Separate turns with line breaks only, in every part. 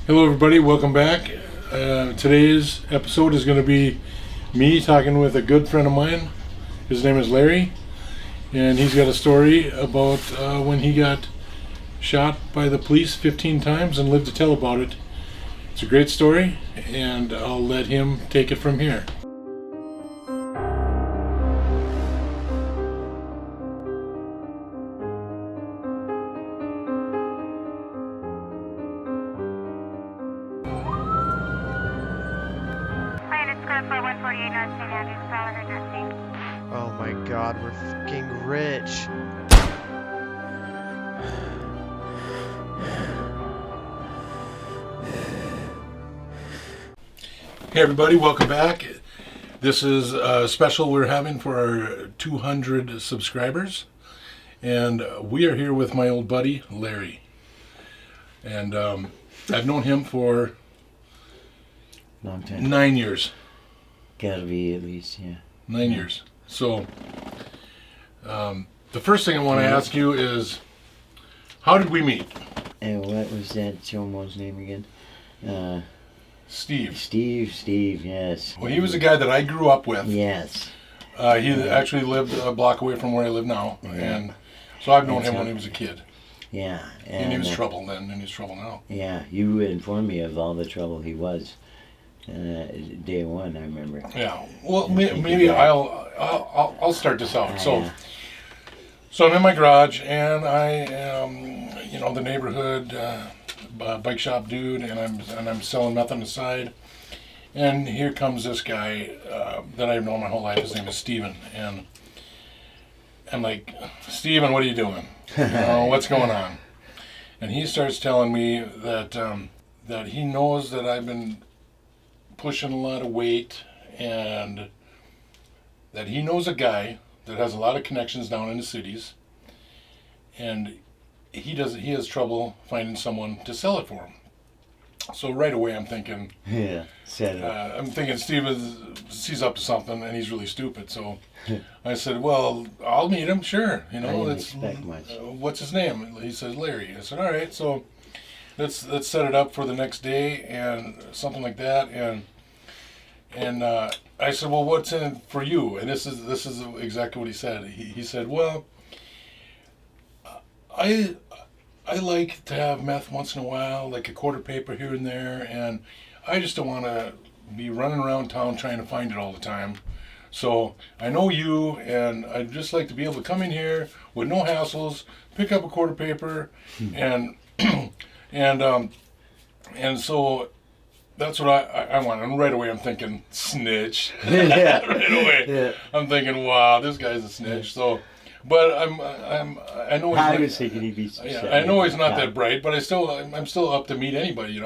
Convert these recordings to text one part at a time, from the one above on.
Hello, everybody. Welcome back. Today's episode is going to be me talking with a good friend of mine. His name is Larry, and he's got a story about when he got shot by the police 15 times and lived to tell about it. It's a great story, and I'll let him take it from here.
For 148 North St. Andrews, Prowler heard that scene.
Oh my god, we're fucking rich.
Hey, everybody. Welcome back. This is a special we're having for our 200 subscribers, and we are here with my old buddy, Larry. And I've known him for
Long time.
9 years.
Gotta be at least, yeah.
9 years. So, the first thing I want to ask you is, how did we meet?
And what was that Chomo's name again?
Steve.
Steve, yes.
Well, he was a guy that I grew up with.
Yes.
He actually lived a block away from where I live now.
Yeah.
And so I've known him when he was a kid.
Yeah.
And he was trouble then, and he's trouble now.
Yeah, you informed me of all the trouble he was. Day one, I remember.
Yeah. Well, maybe I'll start this out.
Yeah.
So I'm in my garage, and I am, the neighborhood bike shop dude, and I'm selling meth on the side. And here comes this guy that I've known my whole life. His name is Steven, and I'm like, Steven, what are you doing? What's going on? And he starts telling me that he knows that I've been pushing a lot of weight, and that he knows a guy that has a lot of connections down in the cities, and he has trouble finding someone to sell it for him. So right away I'm thinking,
Yeah, set it up.
I'm thinking he's up to something, and he's really stupid. So I said, well, I'll meet him, sure.
I didn't expect much.
What's his name? He says Larry. I said, all right. So let's set it up for the next day and something like that. And I said, well, what's in it for you? And this is exactly what he said. He said, well, I like to have meth once in a while, like a quarter paper here and there, and I just don't want to be running around town trying to find it all the time. So I know you, and I'd just like to be able to come in here with no hassles, pick up a quarter paper, and and so that's what I want. And right away I'm thinking, snitch.
Yeah.
Right away.
Yeah.
I'm thinking, wow, this guy's a snitch. So, but I know he's
I
not,
was thinking he'd be
I know he's not that bright, but I'm still up to meet anybody,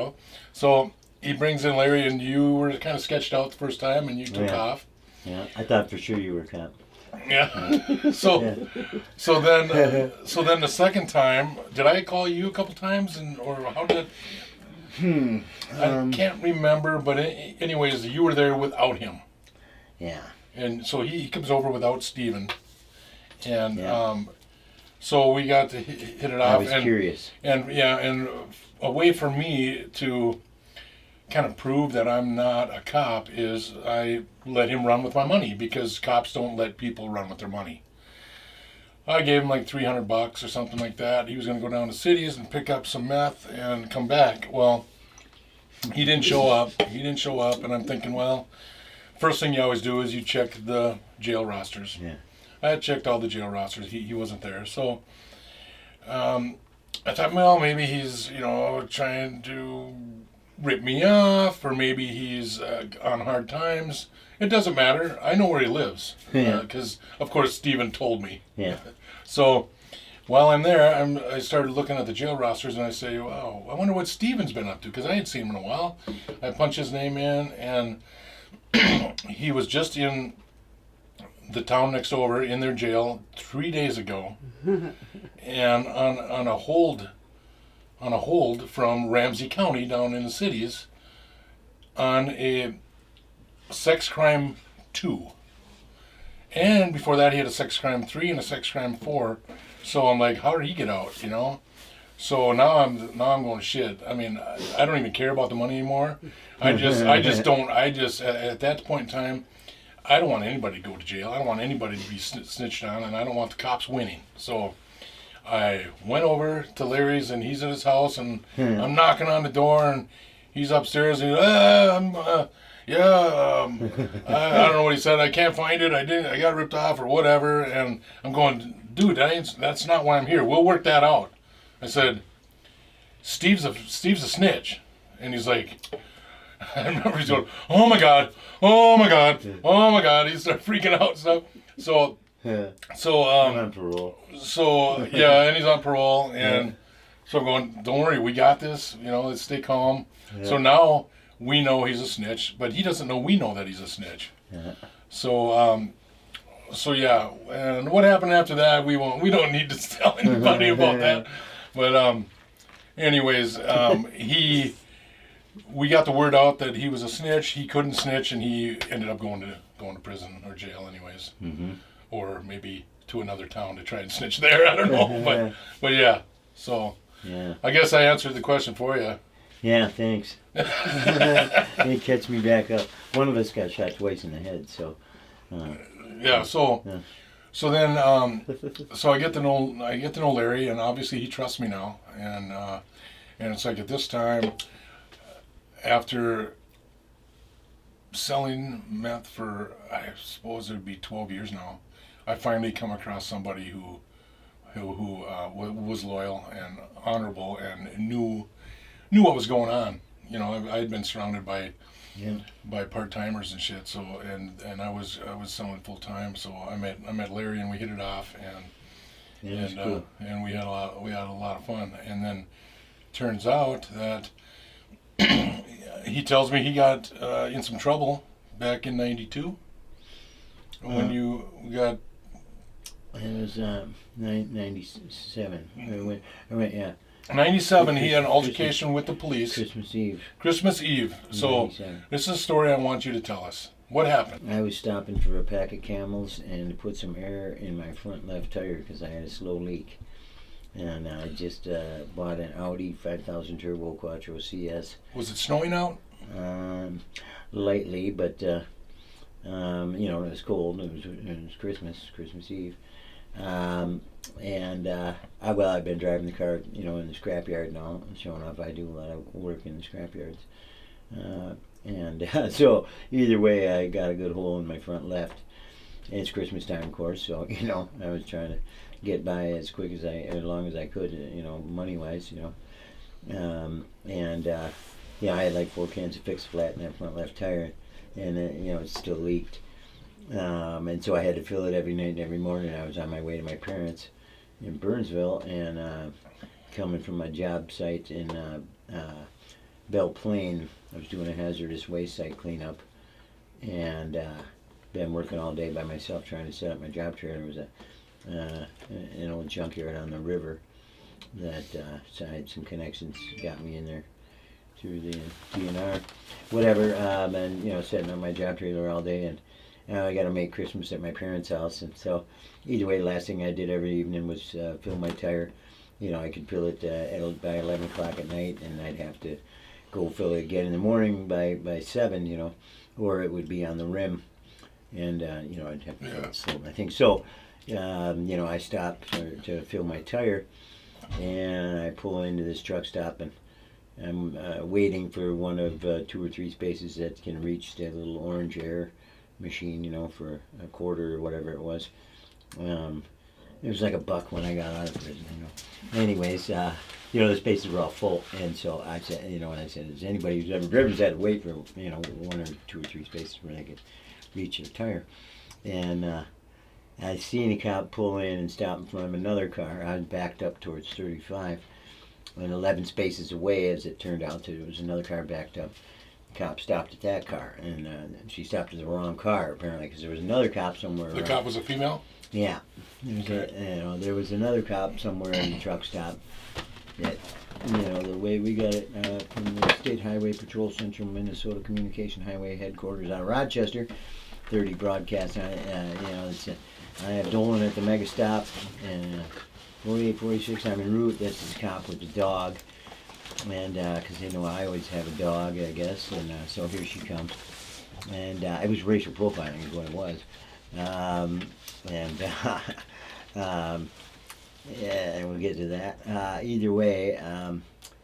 So he brings in Larry, and you were kind of sketched out the first time, and you took off.
Yeah, I thought for sure you were a cop.
Yeah. So then the second time, did I call you a couple times, or how did? I can't remember, but anyways, you were there without him,
Yeah.
and so he comes over without Steven, and
Yeah.
so we got to hit it
I
off.
was
and
curious.
and a way for me to kind of prove that I'm not a cop is I let him run with my money, because cops don't let people run with their money. I gave him like $300 or something like that. He was going to go down to cities and pick up some meth and come back. Well, he didn't show up. And I'm thinking, well, first thing you always do is you check the jail rosters.
Yeah.
I had checked all the jail rosters. He wasn't there. So I thought, well, maybe he's, trying to rip me off, or maybe he's on hard times. It doesn't matter. I know where he lives,
Yeah.
because, of course, Steven told me.
Yeah.
So while I'm there, I started looking at the jail rosters, and I say, wow, I wonder what Steven's been up to, because I hadn't seen him in a while. I punch his name in, and he was just in the town next over in their jail 3 days ago, and on a hold from Ramsey County down in the cities on a sex crime 2. And before that, he had a sex crime 3 and a sex crime 4. So I'm like, how did he get out, So now I'm going shit. I mean, I don't even care about the money anymore. I just don't. At that point in time, I don't want anybody to go to jail. I don't want anybody to be snitched on, and I don't want the cops winning. So I went over to Larry's, and he's at his house, and I'm knocking on the door, and he's upstairs, and I don't know what he said. I can't find it. I got ripped off or whatever. And I'm going, dude, that's not why I'm here. We'll work that out. I said, Steve's a snitch. And he's like, I remember he's going, oh my God. He started freaking out and stuff. So
I'm on parole.
So yeah, and he's on parole, and so I'm going, don't worry, we got this. Let's stay calm. Yeah. So now we know he's a snitch, but he doesn't know we know that he's a snitch. Yeah. So yeah, and what happened after that, we don't need to tell anybody about that. But anyways, we got the word out that he was a snitch. He couldn't snitch, and he ended up going to prison or jail anyways, or maybe to another town to try and snitch there. I don't know, but yeah. So yeah, I guess I answered the question for you.
Yeah, thanks. It catch me back up. One of us got shot twice in the head, so.
So then, so I get to know Larry, and obviously he trusts me now, and it's like at this time, after selling meth for, I suppose it would be 12 years now, I finally come across somebody who was loyal and honorable and knew what was going on. I had been surrounded by part-timers and shit. So and I was selling full time. So I met Larry, and we hit it off, and
cool.
And we had a lot of fun. And then turns out that he tells me he got in some trouble back in '92 when you got.
It was 97. I went, yeah.
97, he had an altercation with the police.
Christmas Eve.
So 97. This is a story I want you to tell us. What happened?
I was stopping for a pack of Camels and to put some air in my front left tire because I had a slow leak. And I just bought an Audi 5000 Turbo Quattro CS.
Was it snowing out?
Lightly, but it was cold. It was Christmas Eve. I've been driving the car, in the scrapyard now, showing off. I do a lot of work in the scrapyards. So either way, I got a good hole in my front left. And it's Christmas time, of course, so, I was trying to get by as long as I could, money-wise, I had like 4 cans of Fix Flat in that front left tire, and it still leaked. And so I had to fill it every night and every morning. I was on my way to my parents in Burnsville, and coming from my job site in Belle Plaine, I was doing a hazardous waste site cleanup, and been working all day by myself trying to set up my job trailer. There was an old junkyard on the river that so I had some connections, got me in there through the DNR, whatever, and setting up my job trailer all day, and I got to make Christmas at my parents' house. And so either way, the last thing I did every evening was fill my tire. I could fill it by 11 o'clock at night, and I'd have to go fill it again in the morning by 7, or it would be on the rim, and I'd have to fill it slow, I think. So I stopped to fill my tire, and I pull into this truck stop, and I'm waiting for one of 2 or 3 spaces that can reach the little orange air machine, for a quarter or whatever it was. It was like $1 when I got out of prison, Anyways, the spaces were all full, and so I said, is anybody who's ever driven had to wait for, 1 or 2 or 3 spaces where they could reach their tire. And I seen a cop pull in and stop in front of another car. I was backed up towards 35, and 11 spaces away, as it turned out, there was another car backed up. Cop stopped at that car, and she stopped at the wrong car apparently, because there was another cop somewhere.
The cop was a female?
Yeah. There was another cop somewhere in the truck stop that, the way we got it from the State Highway Patrol, Central Minnesota Communication Highway Headquarters out of Rochester, 30 broadcasts on it. I have Dolan at the Mega Stop, and 48, 46, I'm en route. That's this cop with the dog. And, because they know I always have a dog, I guess. And so here she comes. And it was racial profiling is what it was. And yeah, and we'll get to that. Either way,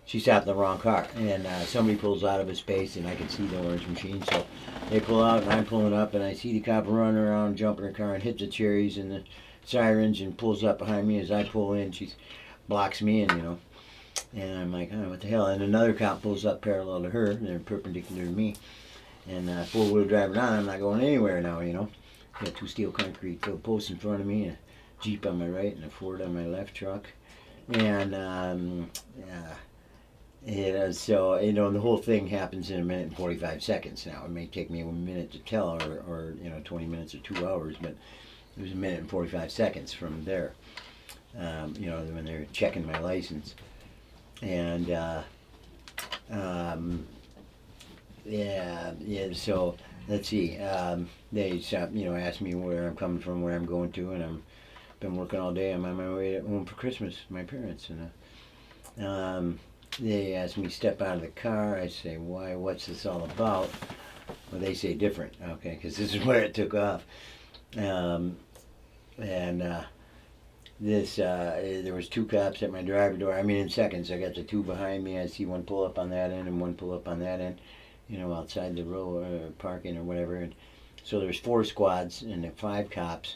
she stopped in the wrong car. And somebody pulls out of a space, and I can see the orange machine. So they pull out, and I'm pulling up, and I see the cop running around, jumping her car, and hit the cherries and the sirens, and pulls up behind me as I pull in. She blocks me in, you know. And I'm like, oh, what the hell? And another cop pulls up parallel to her, and they're perpendicular to me. And four-wheel driving on, I'm not going anywhere now, you know. Got two steel concrete posts in front of me, a Jeep on my right, and a Ford on my left truck. And, so, you know, the whole thing happens in 1:45 seconds now. It may take me a minute to tell, or 20 minutes or 2 hours, but it was 1:45 seconds from there, you know, when they're checking my license. And, so let's see. They stopped, you know, asked me where I'm coming from, where I'm going to, and I'm been working all day. I'm on my way home for Christmas with my parents, and they asked me to step out of the car. I say, why? What's this all about? Well, they say different, okay, because this is where it took off. There was two cops at my driver door. I mean, in seconds, I got the two behind me. I see one pull up on that end and one pull up on that end, you know, outside the row parking or whatever. And so there's 4 squads and 5 cops.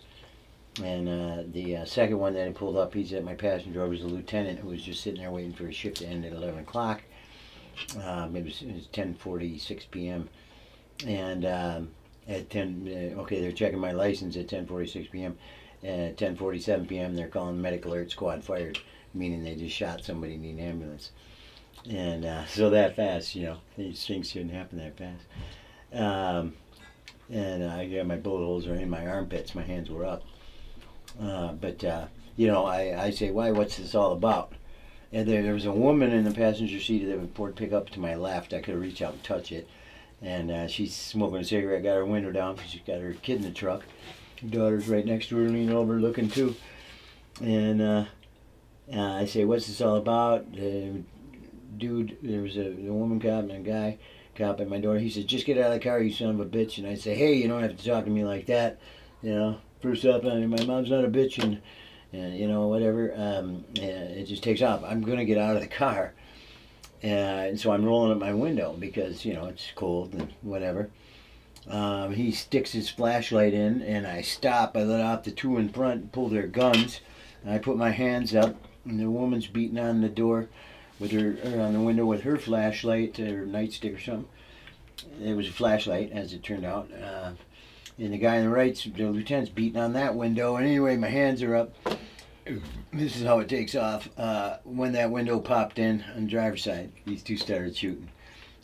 And the second one that he pulled up, he's at my passenger door, was a lieutenant who was just sitting there waiting for his shift to end at 11 o'clock. It was 10:46 p.m. And at 10, okay, they're checking my license at 10:46 p.m. At 10:47 p.m. they're calling medical alert, squad fired, meaning they just shot somebody in an ambulance. And so that fast, you know, these things shouldn't happen that fast. And I got my bullet holes are in my armpits, my hands were up. You know, I say, why, what's this all about? And there was a woman in the passenger seat of the Ford pickup to my left. I could have reached out and touch it. And she's smoking a cigarette, got her window down because she's got her kid in the truck. Her daughter's right next to her, leaning over, looking too. And I say, what's this all about? Dude, there was a woman cop and a guy cop at my door. He said, just get out of the car, you son of a bitch. And I say, hey, you don't have to talk to me like that. You know, first up, I mean, my mom's not a bitch, and you know, whatever. It just takes off. I'm going to get out of the car. And so I'm rolling up my window because, you know, it's cold and whatever. He sticks his flashlight in, and I stop. I let off the two in front, pull their guns, and I put my hands up, and the woman's beating on the door with her, or on the window with her flashlight, or nightstick or something. It was a flashlight, as it turned out. And the guy on the right, the lieutenant's beating on that window. And anyway, my hands are up. This is how it takes off. When that window popped in on the driver's side, these two started shooting.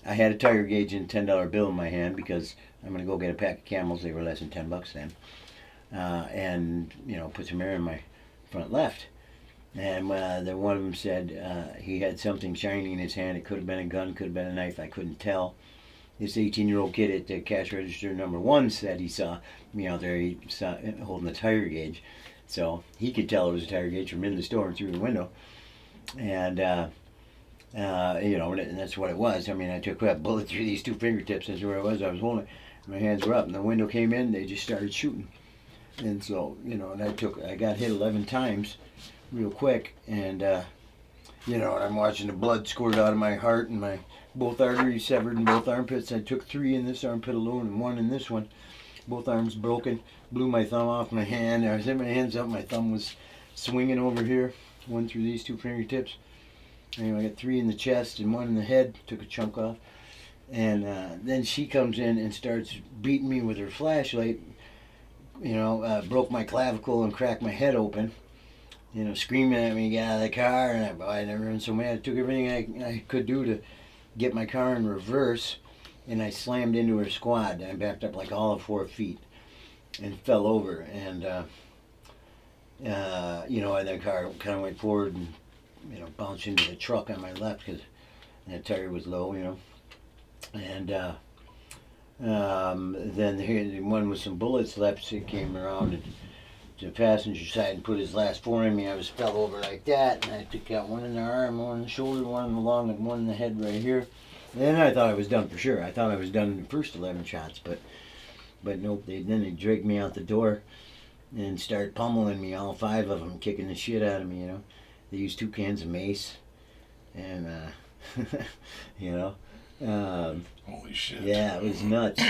I had a tire gauge and $10 bill in my hand because I'm going to go get a pack of Camels. They were less than $10 then. And, you know, put some air in my front left. And then one of them said he had something shiny in his hand. It could have been a gun, could have been a knife. I couldn't tell. This 18-year-old kid at the cash register number 1 said he saw me out there. He saw holding a tire gauge. So he could tell it was a tire gauge from in the store and through the window. And, you know, and that's what it was. I mean, I took a bullet through these 2 fingertips. That's where I was holding it. My hands were up, and the window came in. They just started shooting. And so, you know, and I got hit 11 times real quick. And, you know, and I'm watching the blood squirt out of my heart and my both arteries severed in both armpits. I took 3 in this armpit alone and 1 in this one. Both arms broken. Blew my thumb off my hand. I was having my hands up. My thumb was swinging over here. 1 through these 2 fingertips. Anyway, I got 3 in the chest and 1 in the head. Took a chunk off. And then she comes in and starts beating me with her flashlight. You know, broke my clavicle and cracked my head open. You know, screaming at me, get out of the car. And I never been so mad. I took everything I could do to get my car in reverse, and I slammed into her squad. I backed up like all of 4 feet and fell over. And, you know, and the car kind of went forward and, you know, bounced into the truck on my left because that tire was low, you know. And then the one with some bullets left, so it came around and the passenger side and put his last four in me, I fell over like that, and I took out one in the arm, one in the shoulder, one in the lung, and one in the head right here. And then I thought I was done for sure. I thought I was done in the first 11 shots, but nope. Then they dragged me out the door and started pummeling me, all 5 of them, kicking the shit out of me. You know, they used 2 cans of mace, and you know,
Holy shit.
yeah, it was nuts.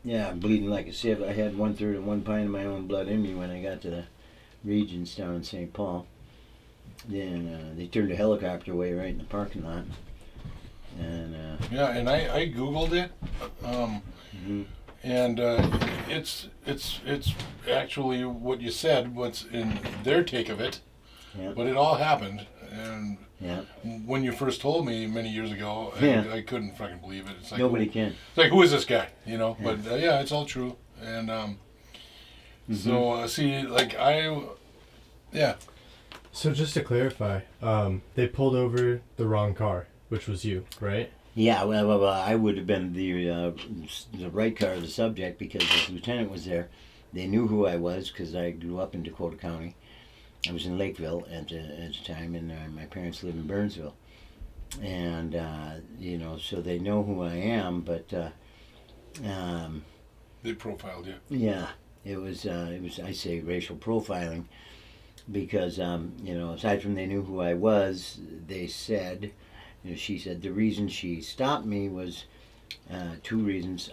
Yeah, I'm bleeding like a sieve. I had 1/3 of 1 pint of my own blood in me when I got to the Regions down in St. Paul. Then they turned a helicopter away right in the parking lot. And
Yeah, and I Googled it.
mhm.
And it's actually what you said, what's in their take of it.
Yeah.
But it all happened. And
Yeah,
when you first told me many years ago,
Yeah.
I couldn't fucking believe it. It's like,
nobody can.
It's like, who is this guy? You know? But yeah, it's all true. And so, see, like, yeah.
So just to clarify, they pulled over the wrong car, which was you, right?
Yeah, well, I would have been the right car of the subject because the lieutenant was there. They knew who I was because I grew up in Dakota County. I was in Lakeville at the time, and my parents lived in Burnsville. And, you know, so they know who I am, but,
They profiled you.
yeah, it was, I say, racial profiling because, you know, aside from they knew who I was, they said, you know, she said the reason she stopped me was 2 reasons.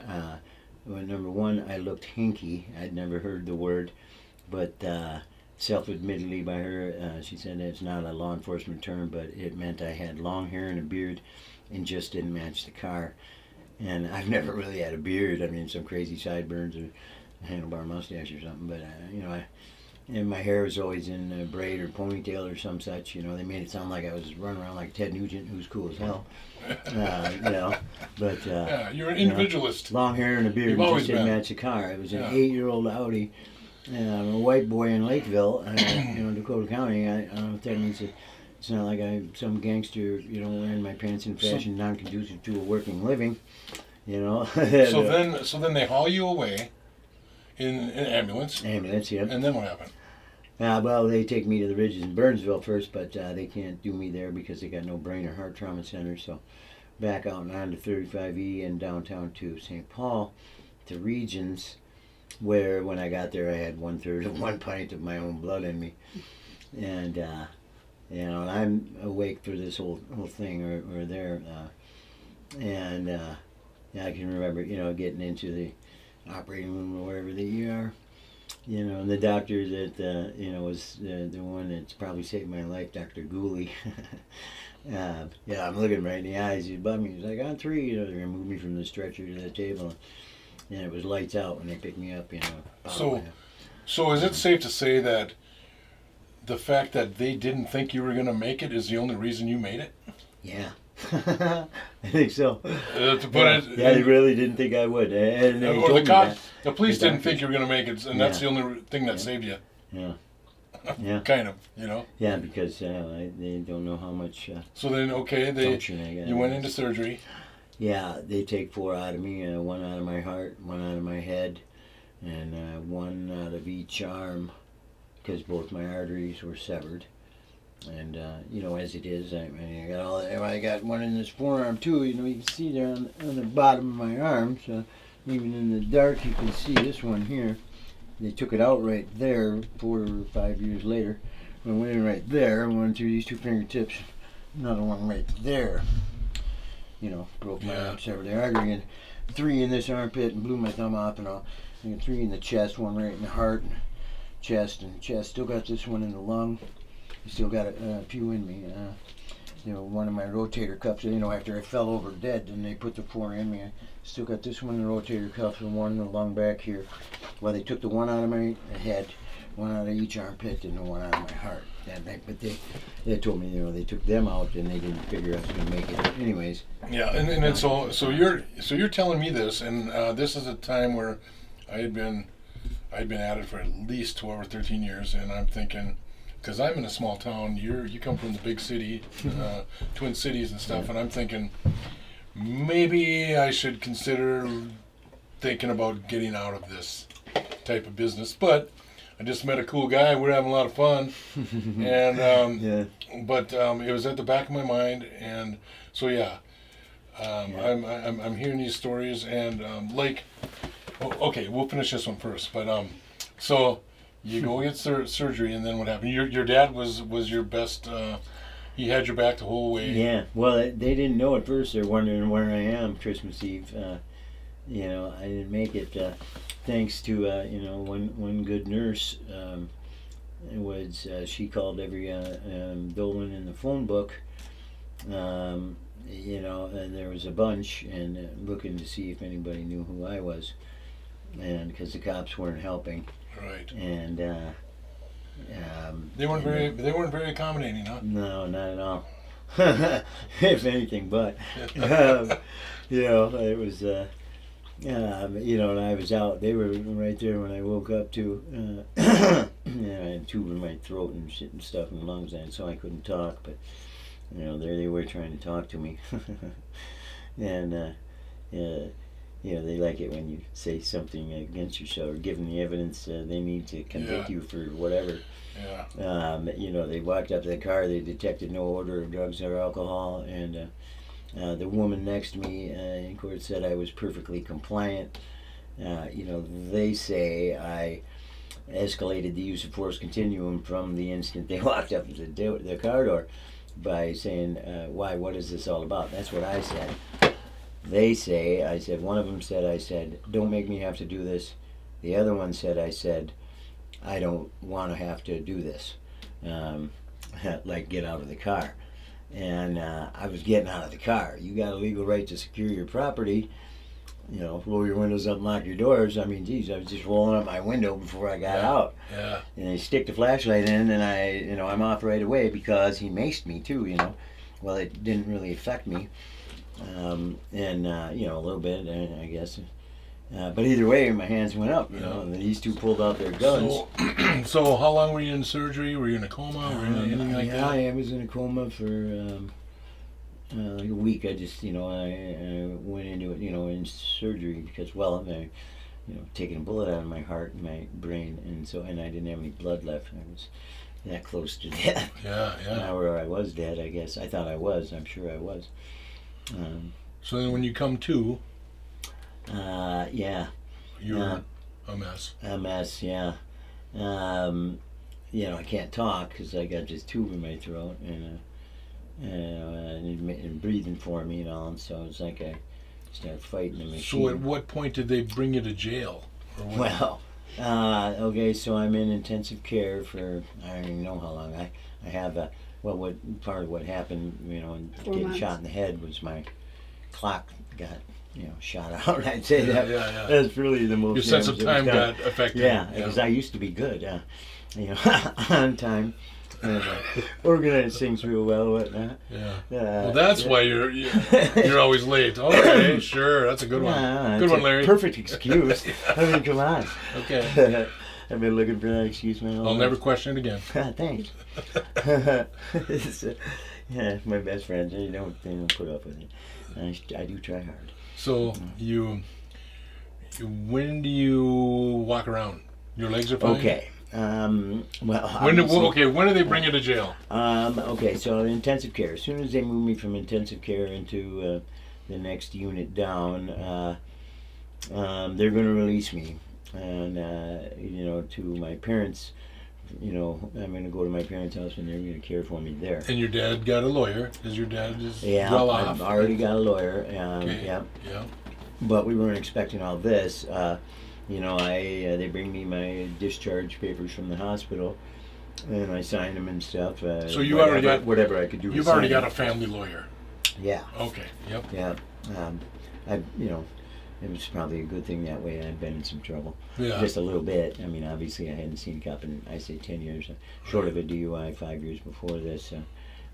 Well, number 1, I looked hinky. I'd never heard the word, but self-admittedly by her, she said it's not a law enforcement term, but it meant I had long hair and a beard and just didn't match the car. And I've never really had a beard. I mean, some crazy sideburns or a handlebar mustache or something, but, you know, and my hair was always in a braid or ponytail or some such. You know, they made it sound like I was running around like Ted Nugent, who's cool as hell. You know, but
Yeah, you're an
you know,
individualist.
long hair and a beard
You've
just
always
didn't
been.
match the car. It was an
Yeah.
8-year-old Audi. I'm a white boy in Lakeville, you know, Dakota County. I don't know if that means it's not like I'm some gangster, you know, wearing my pants in fashion non-conducive to a working living. You know.
So then they haul you away in an ambulance.
ambulance, yeah.
And then what happened?
Well, they take me to the Ridges in Burnsville first, but they can't do me there because they got no brain or heart trauma center. So back out and on to 35E and downtown to St. Paul, to Regions, where when I got there I had 1/3 of 1 pint of my own blood in me. And, you know, I'm awake for this whole thing or there. Yeah, I can remember, you know, getting into the operating room or wherever that you are. You know, and the doctor that, you know, was the one that's probably saved my life, Dr. Gooley. Yeah, I'm looking right in the eyes. He's above me. He's like, on 3, you know, they're going to move me from the stretcher to the table. And it was lights out when they picked me up, you know.
So is it safe to say that the fact that they didn't think you were going to make it is the only reason you made it?
Yeah. I think so.
To put it,
Yeah, they really didn't think I would. And they
or
told
the
me
cop,
that.
the police
The
didn't think
doctors.
you were going to make it, and that's
Yeah.
the only thing that saved you.
Yeah. Yeah.
Kind of, you know.
Yeah, because they don't know how much
So then, okay,
function I got.
you went into surgery.
Yeah, they take 4 out of me, 1 out of my heart, 1 out of my head, and 1 out of each arm, because both my arteries were severed. And you know, as it is, I got I got 1 in this forearm too. You know, you can see there on the bottom of my arm. So even in the dark, you can see this one here. They took it out right there 4 or 5 years later. I went in right there, one through these 2 fingertips, another one right there. You know, broke my arm, severed the artery, and 3 in this armpit, and blew my thumb off, and all. And 3 in the chest, 1 right in the heart, and chest. Still got this one in the lung. Still got a few in me. You know, 1 of my rotator cuffs. You know, after I fell over dead, and they put the 4 in me. I still got this one in the rotator cuff, and 1 in the lung back here. Well, they took the 1 out of my head, 1 out of each armpit, and the 1 out of my heart. But they told me, you know, they took them out, and they didn't figure I was going to make it. Anyways.
Yeah, and then so you're telling me this, and this is a time where I'd been at it for at least 12 or 13 years, and I'm thinking, because I'm in a small town, you come from the big city, Twin Cities and stuff, and I'm thinking maybe I should consider thinking about getting out of this. type of business, but I just met a cool guy. We're having a lot of fun, and
Yeah.
but it was at the back of my mind, and so yeah, I'm hearing these stories, and like, okay, we'll finish this one first, but so you go get surgery, and then what happened? Your dad was your best. He had your back the whole way.
Yeah. Well, they didn't know at first. They're wondering where I am Christmas Eve. You know, I didn't make it. Thanks to you know, one good nurse. It was she called every Dolan in the phone book. You know, and there was a bunch, and looking to see if anybody knew who I was, and because the cops weren't helping,
Right.
and
They weren't very accommodating, huh?
no, not at all. If anything, but you know, it was. You know, and I was out. They were right there when I woke up too. You know, I had a tube in my throat and shit and stuff in lungs, and so I couldn't talk. But you know, there they were trying to talk to me, and you know, they like it when you say something against yourself or give them the evidence they need to convict you for whatever.
Yeah.
You know, they walked up to the car. They detected no odor of drugs or alcohol, and the woman next to me in court said I was perfectly compliant. You know, they say I escalated the use of force continuum from the instant they walked up to the car door by saying, why, what is this all about? That's what I said. They say, I said, one of them said, I said, don't make me have to do this. The other one said, I said, I don't want to have to do this. Like, get out of the car. And I was getting out of the car. You got a legal right to secure your property. You know, roll your windows up, lock your doors. I mean, geez, I was just rolling up my window before I got out.
Yeah.
And they stick the flashlight in, and you know, I'm off right away because he maced me too. You know, well, it didn't really affect me, and you know, a little bit, I guess. But either way, my hands went up. You know, and these two pulled out their guns.
So how long were you in surgery? Were you in a coma or anything like that?
I was in a coma for like a week. I just, you know, I went into it, you know, in surgery because, well, I'm, you know, taking a bullet out of my heart and my brain, and I didn't have any blood left. I was that close to death.
Yeah, yeah.
Now, where I was dead, I guess. I thought I was. I'm sure I was.
So then when you come to,
Yeah.
you're a mess.
A mess, yeah. You know, I can't talk because I got this tube in my throat, and breathing for me and all, and so it's like I started fighting the machine.
So at what point did they bring you to jail? Or what?
Well, okay, so I'm in intensive care for, I don't even know how long. I have a, well, what part of what happened, you know, and
4
getting
months.
shot in the head was my clock got, you know, shot out. I'd say
Yeah,
that.
yeah.
That's really the most.
Your sense of time got affected.
Yeah, because I used to be good, you know, on time, and, organize things real well, whatnot.
Yeah. Well, that's
yeah.
why you're always late. Okay, sure, that's a good one.
Yeah,
Good
it's
one,
a
Larry.
Perfect excuse. I mean, come on.
Okay.
I've been looking for that excuse my whole
I'll
life.
never question it again.
Thanks. It's, yeah, my best friends. They don't put up with it. I do try hard.
So when do you walk around? Your legs are fine.
Okay. Well,
When
obviously-
when do they bring you to jail?
Okay, so intensive care. As soon as they move me from intensive care into the next unit down, they're going to release me, and you know, to my parents. You know, I'm going to go to my parents' house, and they're going to care for me there.
And your dad got a lawyer, because your dad is
Yeah,
well
I've
off.
already got a lawyer.
Okay.
Yeah,
Yeah.
but we weren't expecting all this. You know, they bring me my discharge papers from the hospital, and I sign them and stuff.
So you already got
whatever I could do.
You've
to
already
sign
got a
them.
family lawyer.
Yeah,
Okay. Yep.
yeah. You know, it was probably a good thing that way. I've been in some trouble,
Yeah.
just a little bit. I mean, obviously, I hadn't seen a cop in, I say, 10 years, short of a DUI 5 years before this.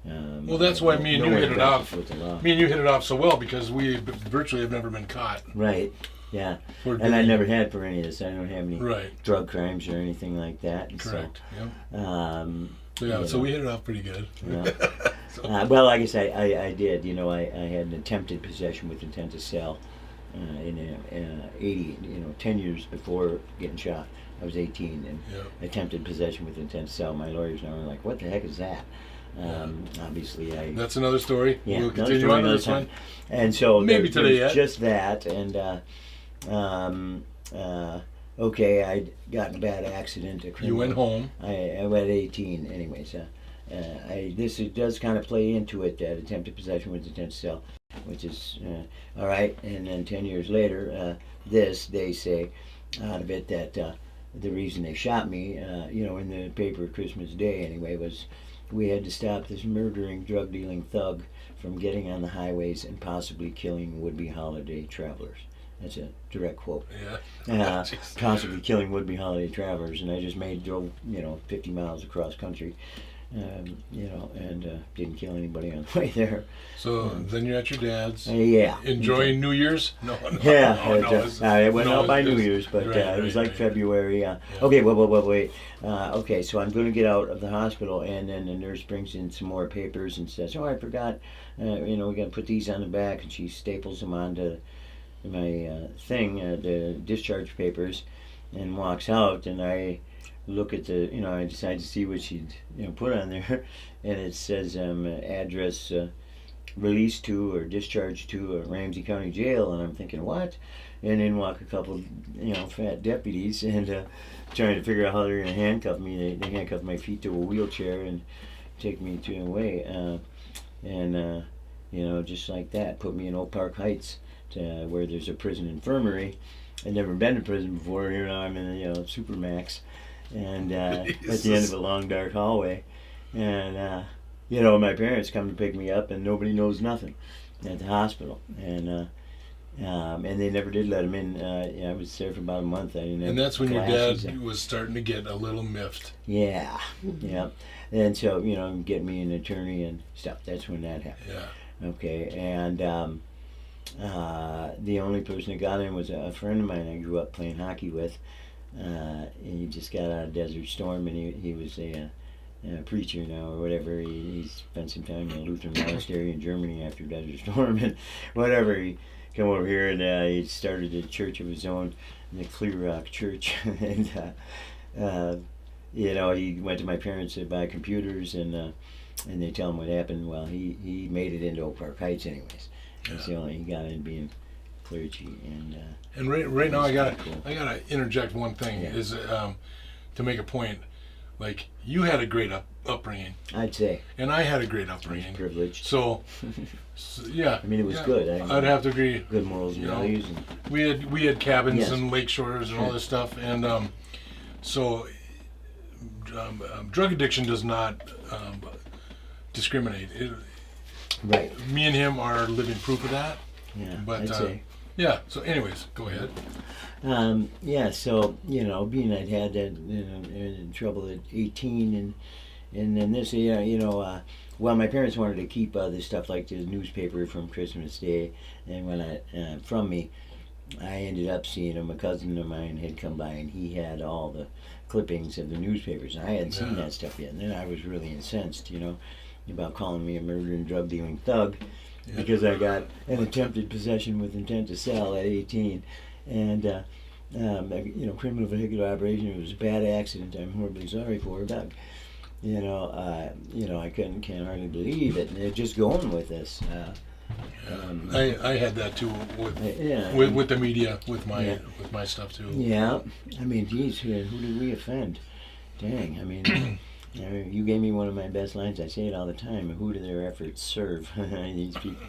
Well, that's why me and you
nowhere
hit it
back
off.
with the law.
Me and you hit it off so well because we virtually have never been caught.
Right. Yeah.
For
And I
doing-
never had for any of this. I don't have any
Right.
drug crimes or anything like that. And
Correct. Yep.
So,
So yeah.
you
So
know.
we hit it off pretty good.
Yeah. Well, I guess I did. You know, I had an attempted possession with intent to sell in 80, you know, 10 years before getting shot. I was 18 and
Yeah.
attempted possession with intent to sell. My lawyers now are like, "What the heck is that?" Obviously, I
That's another story.
yeah,
We'll
another
continue
story
on to
another
this
time.
one.
And so
Maybe
there
today
was
yet.
just that, and okay, I'd gotten a bad accident.
You went home.
I went 18, anyways. It does kind of play into it, that attempted possession with intent to sell, which is all right. And then 10 years later, they say out of it that the reason they shot me, in the paper Christmas Day anyway, was we had to stop this murdering, drug dealing thug from getting on the highways and possibly killing would-be holiday travelers. That's a direct quote.
Yeah.
Possibly killing would-be holiday travelers, and I just drove 50 miles across country, and didn't kill anybody on the way there.
So then you're at your dad's.
Yeah.
Enjoying New Year's? No.
Yeah,
it's-
I went
no,
out by New
it's-
Year's, but
right,
it was
right,
like
right.
February. Okay, wait. Okay, so I'm going to get out of the hospital, and then the nurse brings in some more papers and says, "Oh, I forgot. We got to put these on the back," and she staples them onto my the discharge papers, and walks out, and I look at I decide to see what she'd put on there, and it says address released to or discharged to Ramsey County Jail, and I'm thinking, what? And in walk a couple fat deputies, and trying to figure out how they're going to handcuff me. They handcuff my feet to a wheelchair and take me away, and just like that, put me in Oak Park Heights, where there's a prison infirmary. I'd never been to prison before. Here now I'm in a Supermax, and at the end of a long dark hallway, and my parents come to pick me up, and nobody knows nothing at the hospital, and they never did let him in. I was there for about a month. I didn't have
And that's when your
glasses.
dad was starting to get a little miffed.
Yeah, yeah, and so get me an attorney and stuff. That's when that happened.
Yeah.
Okay, and the only person that got in was a friend of mine I grew up playing hockey with. And he just got out of Desert Storm, and he was a preacher now or whatever. He spent some time in a Lutheran monastery in Germany after Desert Storm, and whatever. He came over here, and he started a church of his own, the Clear Rock Church, and he went to my parents to buy computers, and they tell him what happened. Well, he made it into Oak Park Heights anyways. That's the only he got in being clergy,
And right now I gotta
Cool.
interject one thing
Yeah.
is to make a point. Like, you had a great upbringing,
I'd say
and I had a great
I was
upbringing.
privileged.
So yeah.
I mean, it was
yeah,
good.
I'd have to agree.
Good morals and
You know,
values, and
We had cabins
Yes.
and lake shores and all
Sure.
this stuff, and drug addiction does not discriminate.
right.
Me and him are living proof of that.
Yeah,
But,
I'd say.
Yeah. So, anyways, go ahead.
Yeah, so being I'd had that trouble at 18, and then this, well, my parents wanted to keep this stuff like the newspaper from Christmas Day, and when from me, I ended up seeing him. A cousin of mine had come by, and he had all the clippings of the newspapers, and I hadn't seen
Yeah.
that stuff yet. And then I was really incensed, about calling me a murdering, drug dealing thug,
Yeah.
because I got an attempted possession with intent to sell at 18, and criminal vehicular operation. It was a bad accident. I'm horribly sorry for it. But, I can't hardly believe it. And they're just going with this.
I had that too
Yeah.
with the media, with
Yeah.
my stuff too.
Yeah, I mean, geez, who did we offend? Dang, I mean, you gave me one of my best lines. I say it all the time. Who do their efforts serve? These people,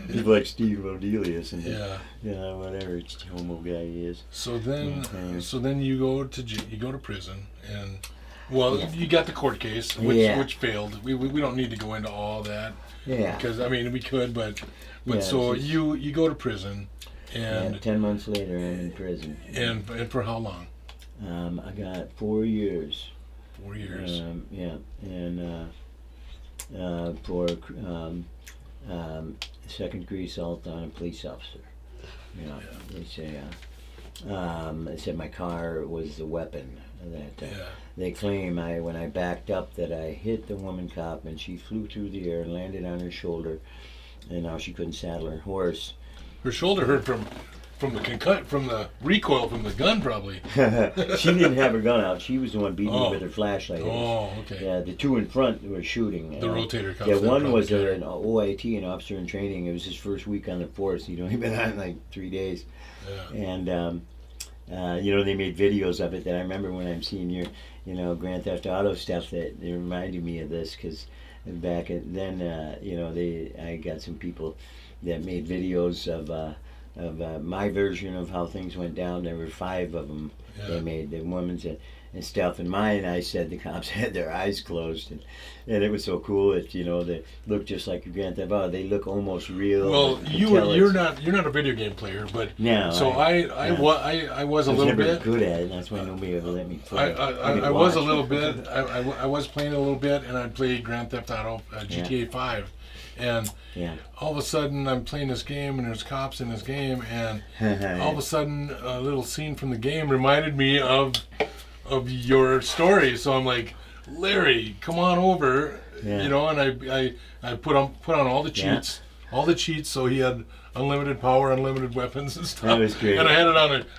people like Steve Rodelius and
Yeah.
whatever homo guy he is.
So then,
Okay.
you go to prison, and well,
Yeah.
you got the court case, which
Yeah.
which failed. We don't need to go into all that
Yeah.
because I mean we could, but
Yeah,
so
it's just-
you go to prison,
Yeah,
and
10 months later, I'm in prison.
and for how long?
I got 4 years.
4 years.
Yeah, and for second-degree assault on a police officer. They say they said my car was the weapon that
Yeah.
they claim when I backed up that I hit the woman cop and she flew through the air and landed on her shoulder, and now she couldn't saddle her horse.
Her shoulder hurt from from the recoil from the gun, probably.
She didn't have her gun out. She was the one beating
Oh.
me with her flashlight.
Oh, okay.
Yeah, the two in front were shooting.
The rotator cuff.
Yeah,
that
one
probably
was
carried.
an OIT, an officer in training. It was his first week on the force. He'd only been on like 3 days.
Yeah.
And they made videos of it that I remember when I'm seeing your, Grand Theft Auto stuff that it reminded me of this because back then, I got some people that made videos of my version of how things went down. There were 5 of them they made, the women's and stuff. And mine, I said the cops had their eyes closed, and it was so cool that they look just like your Grand Theft Auto. They look almost real.
Well, you're not a video game player, but
No,
so I was a
I was
little
never
bit.
good at it. That's why nobody ever let me play.
I was a little bit. I was playing a little bit, and I played Grand Theft Auto, GTA 5, and
Yeah.
all of a sudden I'm playing this game, and there's cops in this game, and all of a sudden a little scene from the game reminded me of your story. So I'm like, Larry, come on over,
Yeah.
and I put on all the cheats, so he had unlimited power, unlimited weapons and stuff.
That was great.
And I had it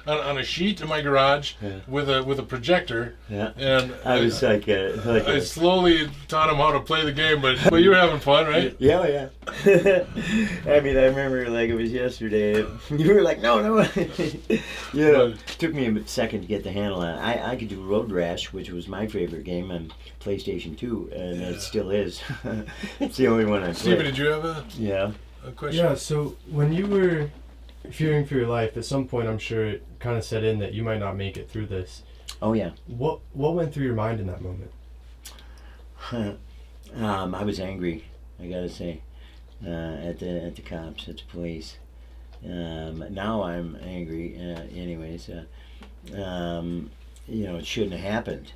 on a sheet in my garage with a projector.
Yeah.
And
I was like
I slowly taught him how to play the game, but you were having fun, right?
Yeah. I mean, I remember like it was yesterday. You were like, no. It took me a second to get the handle on it. I could do Road Rash, which was my favorite game on PlayStation 2, and it still is. It's the only one I
Steven,
played.
did you have a question?
Yeah, so when you were fearing for your life, at some point I'm sure it kind of set in that you might not make it through this.
Oh yeah.
What went through your mind in that moment?
I was angry, I gotta say, at the cops, at the police. Now I'm angry. Anyways, it shouldn't have happened.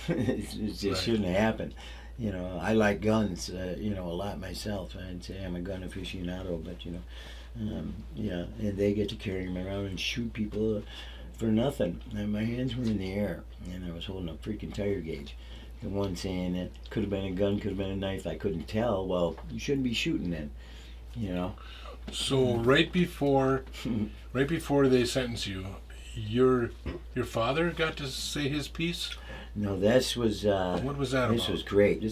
It just shouldn't have happened. I like guns, a lot myself. I'd say I'm a gun aficionado, but and they get to carry them around and shoot people for nothing. And my hands were in the air, and I was holding a freaking tire gauge. The one saying it could have been a gun, could have been a knife. I couldn't tell. Well, you shouldn't be shooting then,
So right before they sentence you, your father got to say his piece.
No, this was.
What was that
This
about?
was great.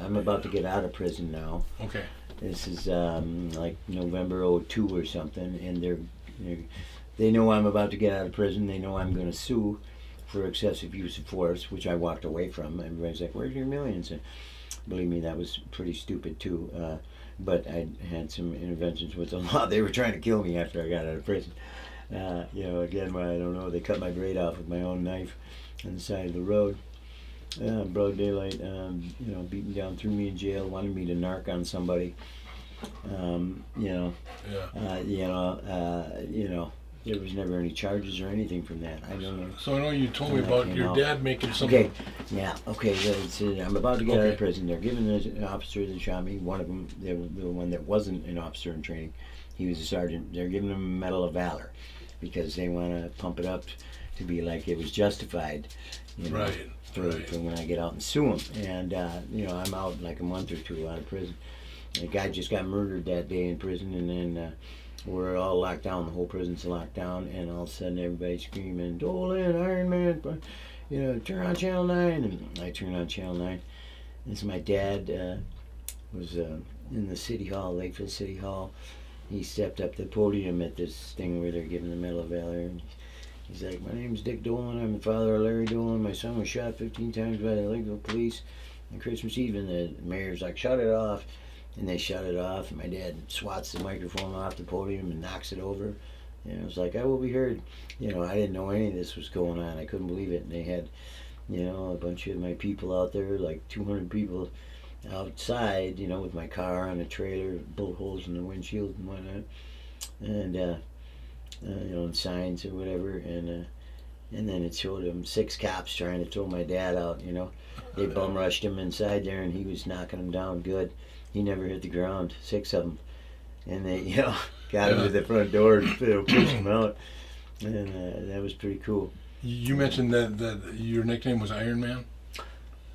I'm about to get out of prison now.
Okay.
This is like November '02 or something, and they know I'm about to get out of prison. They know I'm going to sue for excessive use of force, which I walked away from. Everybody's like, "Where's your millions?" And believe me, that was pretty stupid too. But I had some interventions with the law. They were trying to kill me after I got out of prison. Again, I don't know. They cut my braid off with my own knife on the side of the road. Broad daylight, beating down, threw me in jail, wanted me to narc on somebody. There was never any charges or anything from that. I don't know.
So I know you told me
When that
about
came
your
out.
dad making some.
Okay, I'm about to get out
Okay.
of prison. They're giving the officer that shot me, one of them, the one that wasn't an officer in training, he was a sergeant. They're giving him a Medal of Valor because they want to pump it up to be like it was justified.
Right.
For when I get out and sue him. And, I'm out like a month or two out of prison. The guy just got murdered that day in prison, and then we're all locked down. The whole prison's locked down, and all of a sudden everybody's screaming, Dolan, Iron Man, turn on Channel 9. And I turn on Channel 9. And so my dad was in the City Hall, Lakeville City Hall. He stepped up the podium at this thing where they're giving the Medal of Valor. And he's like, my name's Dick Dolan. I'm the father of Larry Dolan. My son was shot 15 times by the Lakeville police on Christmas Eve. And the mayor's like, shut it off. And they shut it off. And my dad swats the microphone off the podium and knocks it over. And I was like, I will be heard. I didn't know any of this was going on. I couldn't believe it. And they had, a bunch of my people out there, like 200 people outside, with my car on a trailer, bullet holes in the windshield and whatnot. And, and signs or whatever, and then it showed him 6 cops trying to throw my dad out. They bum rushed him inside there, and he was knocking them down good. He never hit the ground, 6 of them, and they got him to the front door and pushed him out, and that was pretty cool.
You mentioned that your nickname was Iron Man.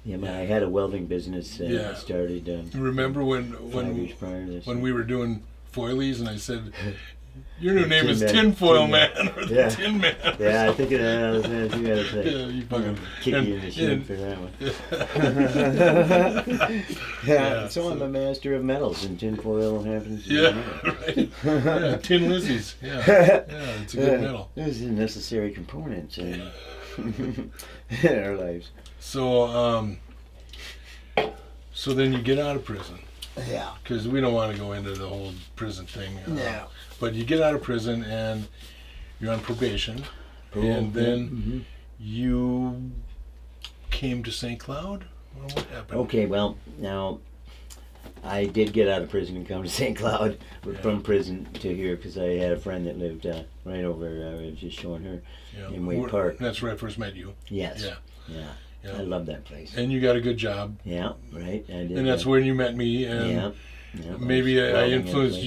Yeah, I had a welding business.
Yeah.
Started
You remember
5 years prior to this.
when we were doing foilies, and I said, Your new name
Tin
is
Man.
Tinfoil
Tin
Man,
Man.
or the
Yeah.
Tin Man. or
Yeah, I
something.
think that was it. You gotta say.
Yeah, you fucking
Kick
and-
you in the shin
and-
for that one.
Yeah,
yeah, so
so-
I'm a master of metals, and tinfoil happens to be
yeah,
metal.
right. Yeah, Tin Lizzies. Yeah, yeah, it's a good metal.
It was a necessary component in in our lives.
So, so then you get out of prison,
Yeah.
because we don't want to go into the whole prison thing.
Yeah.
But you get out of prison and you're on probation, and then you came to St. Cloud. Well, what happened?
Okay, well, now I did get out of prison and come to St. Cloud from prison to here because I had a friend that lived right over. I was just showing her
Yeah.
in Wade Park.
That's where I first met you.
Yes.
Yeah.
Yeah.
Yeah.
I love that place.
And you got a good job,
Yeah. Right. I did.
and that's
that.
when you met me, and
Yeah. Yeah.
maybe I
loving that
influenced
place.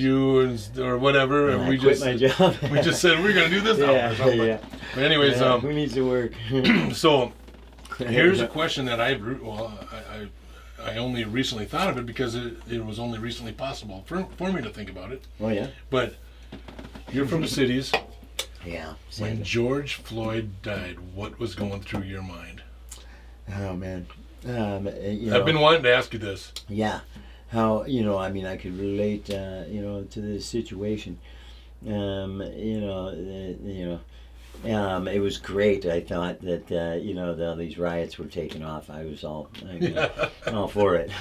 you or whatever,
And
and
I
we
quit
just
my job.
we just said we're gonna do this now.
Yeah.
Or something.
Yeah.
But anyways,
Yeah, who needs to work?
so here's a question that I only recently thought of it because it was only recently possible for me to think about it.
Oh yeah.
But you're from the cities.
Yeah.
When
Same.
George Floyd died, what was going through your mind?
Oh man. You
I've been
know,
wanting to ask you this.
yeah. How I mean, I could relate to this situation. It was great. I thought that all these riots were taking off. I was all all for it.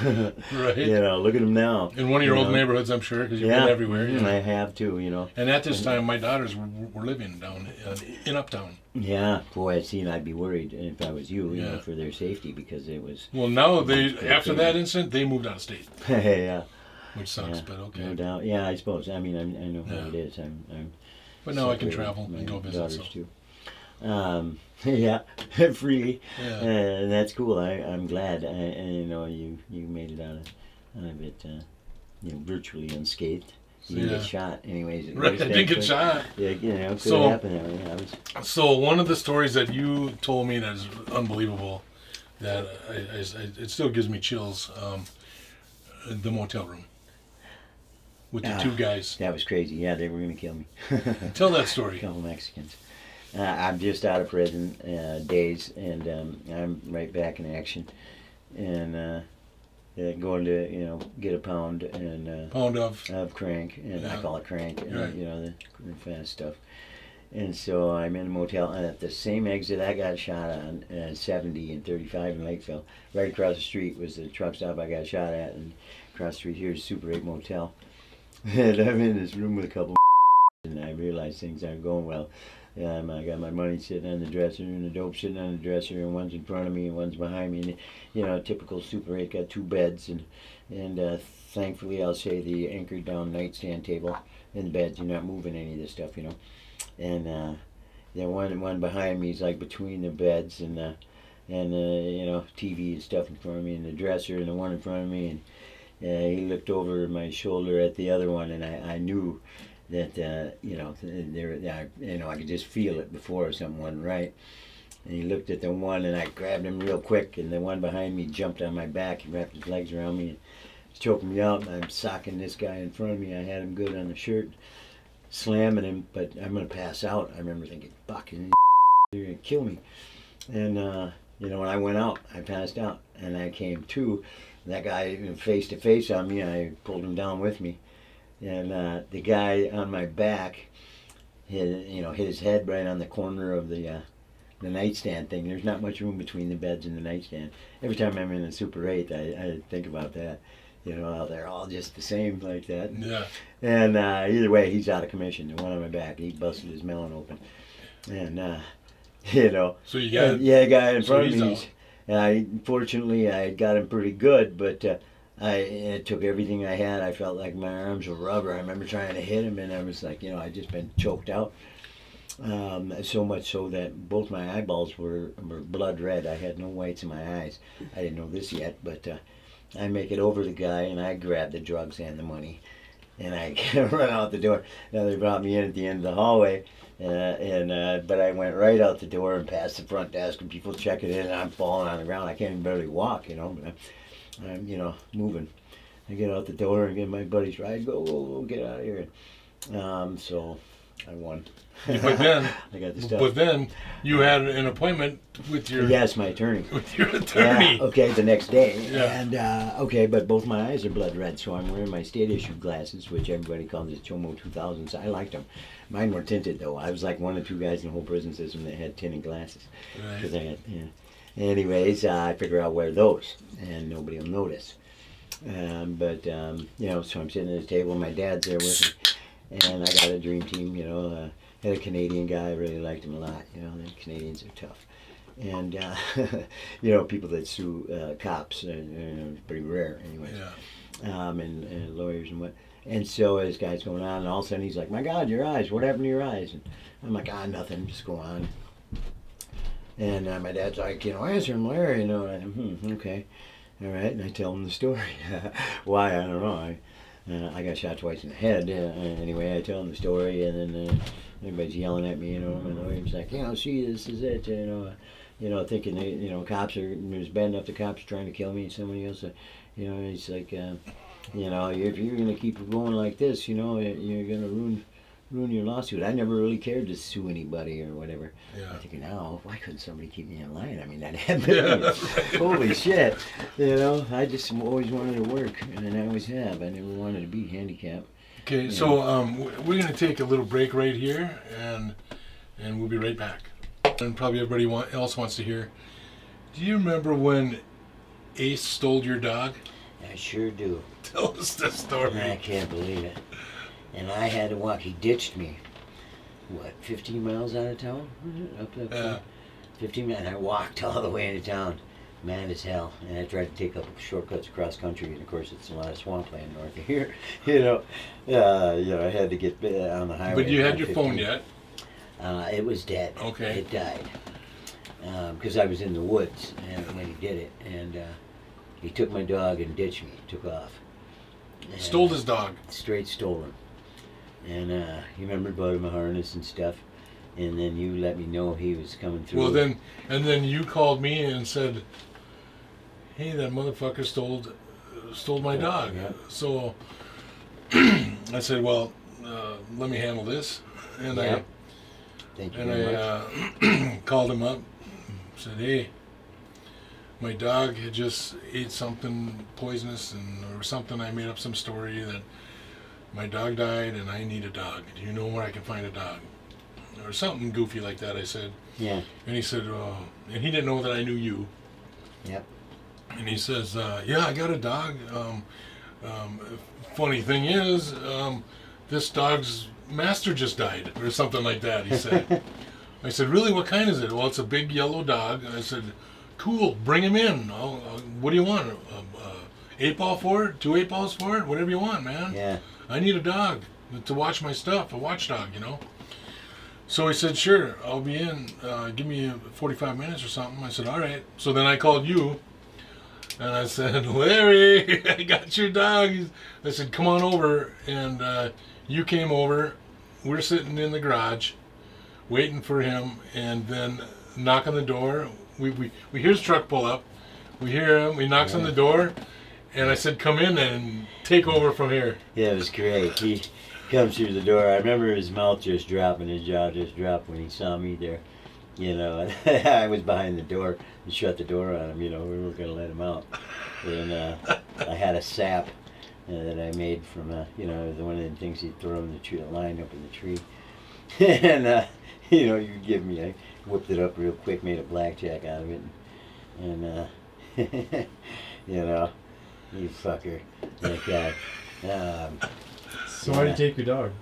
Right.
Look at them now.
In one of your
You
old
know?
neighborhoods, I'm sure, because you've
Yeah,
been everywhere. you know.
I have too.
And at this time, my daughters were living down in Uptown.
Yeah, boy, I'd be worried if I was you,
Yeah.
for their safety because it was.
Well, now
That's
after
great.
that incident, they moved out of state,
Yeah.
which sucks,
Yeah,
but okay.
no doubt. Yeah, I suppose. I mean, I know
Yeah.
how it is. I'm
But now I can
separated
travel
from
and
my
go visit.
daughters,
So.
too. Yeah, freely,
Yeah.
and that's cool. I'm glad. You made it out of it, virtually unscathed. You didn't
Yeah.
get shot, anyways. at
Right,
least
I didn't get
could-
shot.
Yeah, could
So-
have happened that way. I was.
So one of the stories that you told me that is unbelievable, that it still gives me chills. The motel room with the
Ah.
two guys.
That was crazy. Yeah, they were gonna kill me.
Tell that story.
couple Mexicans. I'm just out of prison days, and I'm right back in action, and going to get a pound and
Pound of.
of crank, and I
Yeah.
call it crank,
Right.
the fast stuff. And so I'm in a motel, and at the same exit I got shot on, 70 and 35 in Lakeville. Right across the street was the truck stop I got shot at, and across the street here is Super 8 Motel. And I'm in this room with a couple and I realized things aren't going well. I got my money sitting on the dresser, and the dope sitting on the dresser, and one's in front of me and one's behind me. And typical Super 8 got two beds, and thankfully I'll say the anchored down nightstand table and the beds. You're not moving any of this stuff, And the one behind me is like between the beds and TV and stuff in front of me, and the dresser, and the one in front of me, and he looked over my shoulder at the other one, and I knew that I could just feel it before something wasn't right. And he looked at the one, and I grabbed him real quick, and the one behind me jumped on my back and wrapped his legs around me and choking me out. And I'm socking this guy in front of me. I had him good on the shirt, slamming him, but I'm gonna pass out. I remember thinking, "Fuck, you're gonna kill me." And when I went out, I passed out, and I came to. That guy face to face on me. I pulled him down with me. And the guy on my back hit his head right on the corner of the nightstand thing. There's not much room between the beds and the nightstand. Every time I'm in a Super 8, I think about that. How they're all just the same like that.
Yeah.
And either way, he's out of commission. The one on my back, he busted his melon open. And,
So you got.
yeah, the guy in
so
front of
he's
me.
out.
Fortunately, I got him pretty good, but it took everything I had. I felt like my arms were rubber. I remember trying to hit him, and I was like, I'd just been choked out. So much so that both my eyeballs were blood red. I had no whites in my eyes. I didn't know this yet, but I make it over the guy, and I grab the drugs and the money, and I run out the door. Now they brought me in at the end of the hallway, but I went right out the door and past the front desk, and people checking in, and I'm falling on the ground. I can't even barely walk, but I'm moving. I get out the door and get my buddy's ride. Go, get out of here. So I won.
But then,
I got the stuff.
but then you had an appointment with your
Yes, my attorney.
with your attorney.
Yeah, okay, the next day.
Yeah.
And, okay, but both my eyes are blood red, so I'm wearing my state-issued glasses, which everybody calls it Chomo 2000s. I liked them. Mine were tinted, though. I was like one of two guys in the whole prison system that had tinted glasses.
Right.
'Cause I had, yeah. Anyways, I figure I'll wear those, and nobody will notice. You know, so I'm sitting at the table, and my dad's there with me. And I got a dream team, you know. Had a Canadian guy, I really liked him a lot. You know, the Canadians are tough. And, you know, people that sue cops, pretty rare anyways.
Yeah.
And lawyers and what. And so this guy's going on, and all of a sudden he's like, my God, your eyes, what happened to your eyes? And I'm like, nothing, just go on. And my dad's like, you know, answer him, Larry, you know. And I, okay. All right, and I tell him the story. Why, I don't know. I got shot twice in the head. Anyway, I tell him the story, and then everybody's yelling at me, you know. And the lawyer's like, you know, see, this is it, you know, thinking, you know, cops are, there's bad enough the cops are trying to kill me, and somebody else, you know, he's like, you know, if you're going to keep going like this, you know, you're going to ruin your lawsuit. I never really cared to sue anybody or whatever.
Yeah.
I'm thinking, now, why couldn't somebody keep me in line? I mean, that happened.
Yeah, that's right.
Holy shit. You know, I just always wanted to work, and I always have. I never wanted to be handicapped.
Okay, so we're going to take a little break right here, and we'll be right back. And probably everybody else wants to hear. Do you remember when Ace stole your dog?
I sure do.
Tell us the story.
I can't believe it. And I had to walk. He ditched me. What, 15 miles out of town? Up 15 miles. And I walked all the way into town. Mad as hell. And I tried to take up shortcuts across country. And of course, it's a lot of swampland north of here. You know, I had to get on the highway.
But you had your
115.
phone yet?
It was dead.
Okay.
It died. Because I was in the woods when he did it. And he took my dog and ditched me. Took off. And
Stole his dog.
Straight stolen. And he remembered about my harness and stuff. And then you let me know he was coming through.
Well, then you called me and said, "Hey, that motherfucker stole my dog."
Yeah.
So I said, "Well, let me handle this," and
Yeah. Thank you very much.
I called him up, said, "Hey, my dog had just ate something poisonous or something. I made up some story that my dog died and I need a dog. Do you know where I can find a dog?" Or something goofy like that, I said.
Yeah.
And he said, and he didn't know that I knew you.
Yep.
And he says, yeah, I got a dog. Funny thing is, this dog's master just died, or something like that, he said. I said, really, what kind is it? Well, it's a big yellow dog. I said, cool, bring him in. What do you want? 8-ball for it? 2 8-balls for it? Whatever you want, man.
Yeah.
I need a dog to watch my stuff, a watchdog, you know. So he said, sure, I'll be in. Give me 45 minutes or something. I said, all right. So then I called you, and I said, Larry, I got your dog. I said, come on over. And you came over. We're sitting in the garage, waiting for him, and then knock on the door. We hear his truck pull up. We hear him. He knocks on the door, and I said, come in and take over from here.
Yeah, it was great. He comes through the door. I remember his mouth just dropping, his jaw just dropped when he saw me there. You know, I was behind the door and shut the door on him. You know, we weren't going to let him out. And I had a sap that I made from, you know, it was one of the things he'd throw in the tree, lined up in the tree. And, you know, you give me, I whipped it up real quick, made a blackjack out of it. And you know, you fucker, that guy.
So why did you take your dog?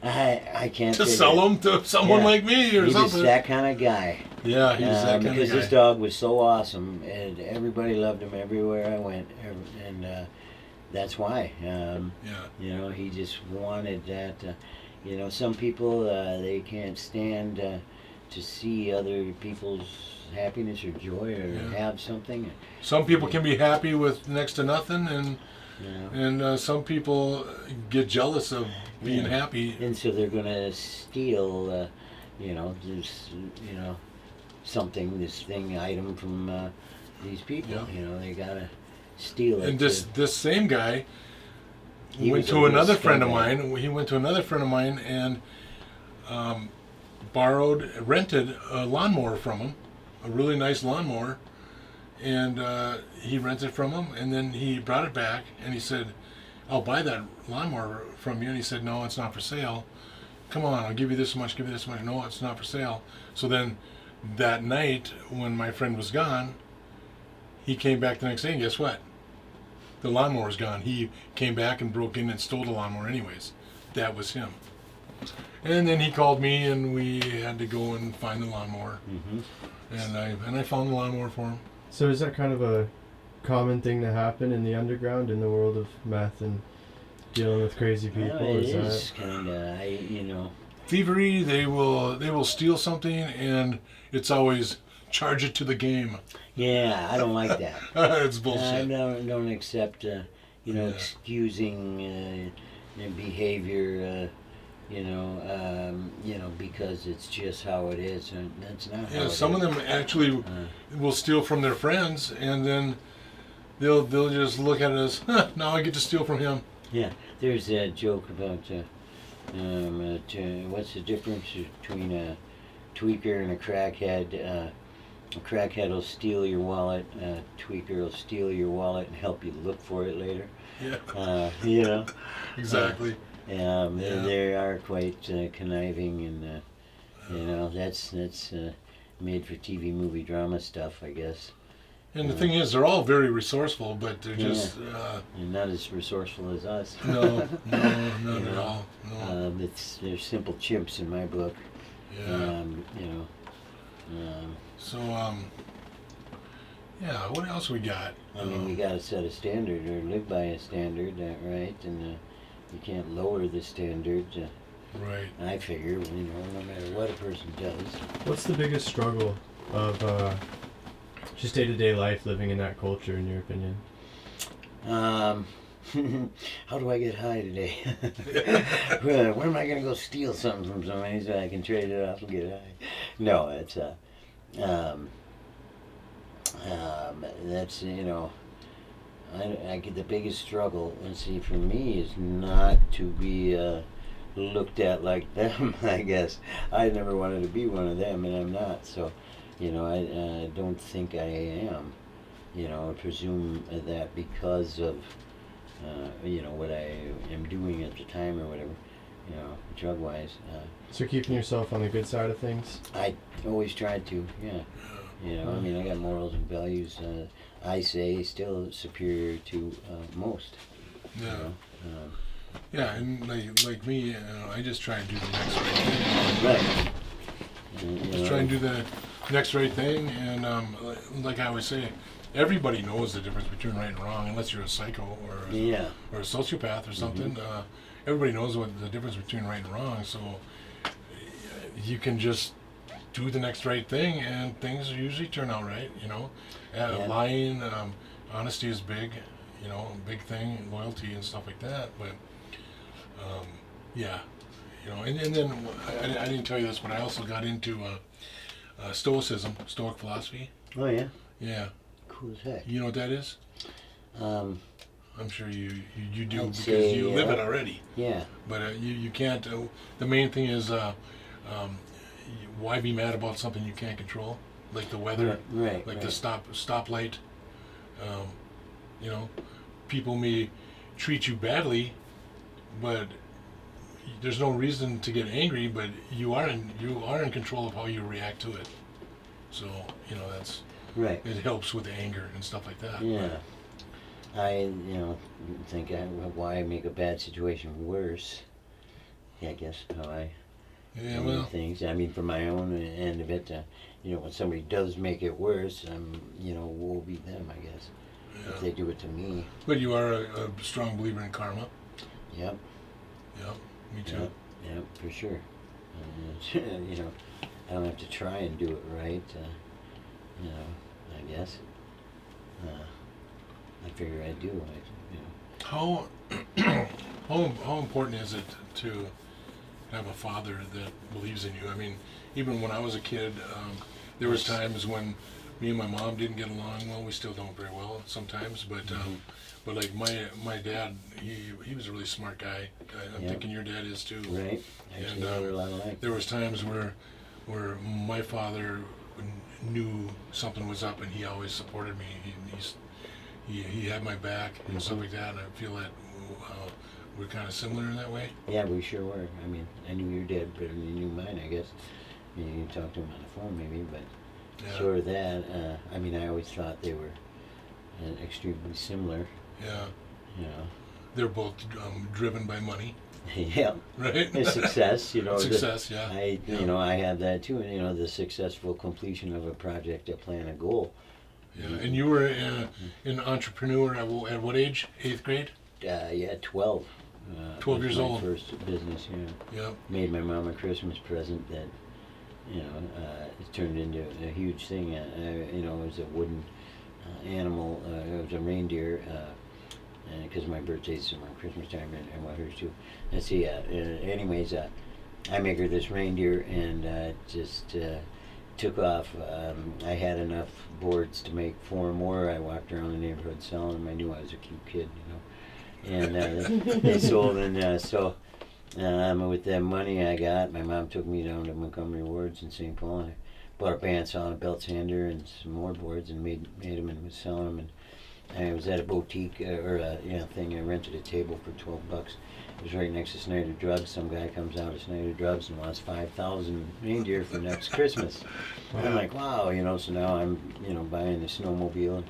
I can't
To
figure
sell
it.
him to someone
Yeah.
like me or
He was
something.
that kind of guy.
Yeah, he's that kind of
Because
guy.
this dog was so awesome, and everybody loved him everywhere I went, and that's why.
Yeah.
You know, he just wanted that. You know, some people they can't stand to see other people's happiness or joy or
Yeah.
have something.
Some people can be happy with next to nothing, and
You know.
and some people get jealous of being
Yeah.
happy.
And so they're gonna steal, you know, this, you know, something, this thing, item from these people.
Yeah.
You know, they gotta steal it.
And this same guy
He
He went
was a
to
real
another friend of
scumbag.
mine. He went to another friend of mine and rented a lawnmower from him, a really nice lawnmower, and he rented from him, and then he brought it back, and he said, "I'll buy that lawnmower from you," and he said, "No, it's not for sale. Come on, I'll give you this much, give you this much." "No, it's not for sale." So then that night when my friend was gone, he came back the next day, and guess what? The lawnmower's gone. He came back and broke in and stole the lawnmower anyways. That was him. And then he called me, and we had to go and find the lawnmower. And I found the lawnmower for him.
So is that kind of a common thing to happen in the underground in the world of meth and dealing with crazy people?
Well, it
is
is kind of, you know.
Thievery, they will steal something, and it's always charge it to the game.
Yeah, I don't like that.
It's
I
bullshit.
don't accept, you know,
Yeah.
excusing behavior, you know, because it's just how it is, and that's not how
Yeah,
it
some of
is.
them actually will steal from their friends, and then they'll just look at it as, now I get to steal from him.
Yeah, there's a joke about what's the difference between a tweaker and a crackhead. A crackhead will steal your wallet. A tweaker will steal your wallet and help you look for it later.
Yeah,
You know.
exactly.
Yeah.
Yeah.
They are quite conniving, and you know that's made for TV, movie, drama stuff, I guess,
And the thing is, they're all very resourceful, but they're just
and not as resourceful as us.
no, not
You
at
know,
all. No.
they're simple chimps in my book.
Yeah.
You know.
So yeah. What else we got?
I mean, we got to set a standard or live by a standard, right? And you can't lower the standard.
Right.
I figure, you know, no matter what a person does.
What's the biggest struggle of just day-to-day life living in that culture, in your opinion?
How do I get high today? Well, where am I going to go steal something from somebody so I can trade it off and get high? No, it's that's, you know, I get the biggest struggle, and see, for me, is not to be looked at like them. I guess I never wanted to be one of them, and I'm not. So, you know, I don't think I am. You know, I presume that because of you know, what I am doing at the time or whatever, you know, drug wise.
So keeping yourself on the good side of things?
I always tried to, yeah. You know, I mean, I got morals and values. I say still superior to most.
Yeah.
You know?
Yeah, and like me, I just try and do the next right thing.
Right.
Just try and do the next right thing, and like I always say, everybody knows the difference between right and wrong, unless you're a psycho or a sociopath or something. Everybody knows what the difference between right and wrong, so you can just do the next right thing, and things usually turn out right. You know, lying, honesty is big. You know, big thing, loyalty and stuff like that. But yeah, you know, and then I didn't tell you this, but I also got into Stoicism, Stoic philosophy.
Oh yeah.
Yeah.
Cool as heck.
You know what that is? I'm sure you do
I'd
because
say,
you live it already.
Yeah.
But you can't. The main thing is why be mad about something you can't control, like the weather,
Right.
like
right.
the stoplight. You know, people may treat you badly, but there's no reason to get angry. But you are in control of how you react to it. So you know
Right.
it helps with anger and stuff like that.
Yeah. I, you know, think why make a bad situation worse? Yeah, I guess how I
Yeah,
do
well,
things. I mean, from my own end of it, you know, when somebody does make it worse, you know, woe be them, I guess.
yeah.
If they do it to me.
But you are a strong believer in karma.
Yep.
Yeah, me too.
Yep, for sure. You know, I don't have to try and do it right. You know, I guess. I figure I do. You know.
How important is it to have a father that believes in you? I mean, even when I was a kid, there was times when me and my mom didn't get along. Well, we still don't very well sometimes, but But like my dad, he was a really smart guy. I'm
Yeah.
thinking your dad is too.
Right. Actually,
And,
we're a lot alike.
There was times where my father knew something was up, and he always supported me. He had my back and stuff like that. And I feel that we're kind of similar in that way.
Yeah, we sure were. I mean, I knew your dad better than you knew mine, I guess. I mean, you talked to him on the phone maybe, but
Yeah.
sort of that. I mean, I always thought they were extremely similar,
Yeah.
you know.
They're both driven by money,
Yeah,
right?
the success, you know.
Success, yeah.
You
Yeah.
know, I have that too. You know, the successful completion of a project, a plan, a goal.
Yeah. And you were an entrepreneur at what age? 8th grade?
Yeah, 12.
12
was
years
my
old.
First business, yeah.
Yep.
Made my mom a Christmas present that, you know, it turned into a huge thing. You know, it was a wooden animal. It was a reindeer. Because my birthday's around Christmas time and what hers too. Let's see. Anyways, I make her this reindeer and just took off. I had enough boards to make 4 more. I walked around the neighborhood selling them. I knew I was a cute kid, you know. And they sold, and so with that money I got, my mom took me down to Montgomery Wards in St. Paul. And I bought a bandsaw and a belt sander and some more boards and made them and was selling them. And I was at a boutique or a thing. I rented a table for $12. It was right next to Snyder Drugs. Some guy comes out of Snyder Drugs and wants 5,000 reindeer for next Christmas. And I'm like, wow, you know. So now I'm, you know, buying a snowmobile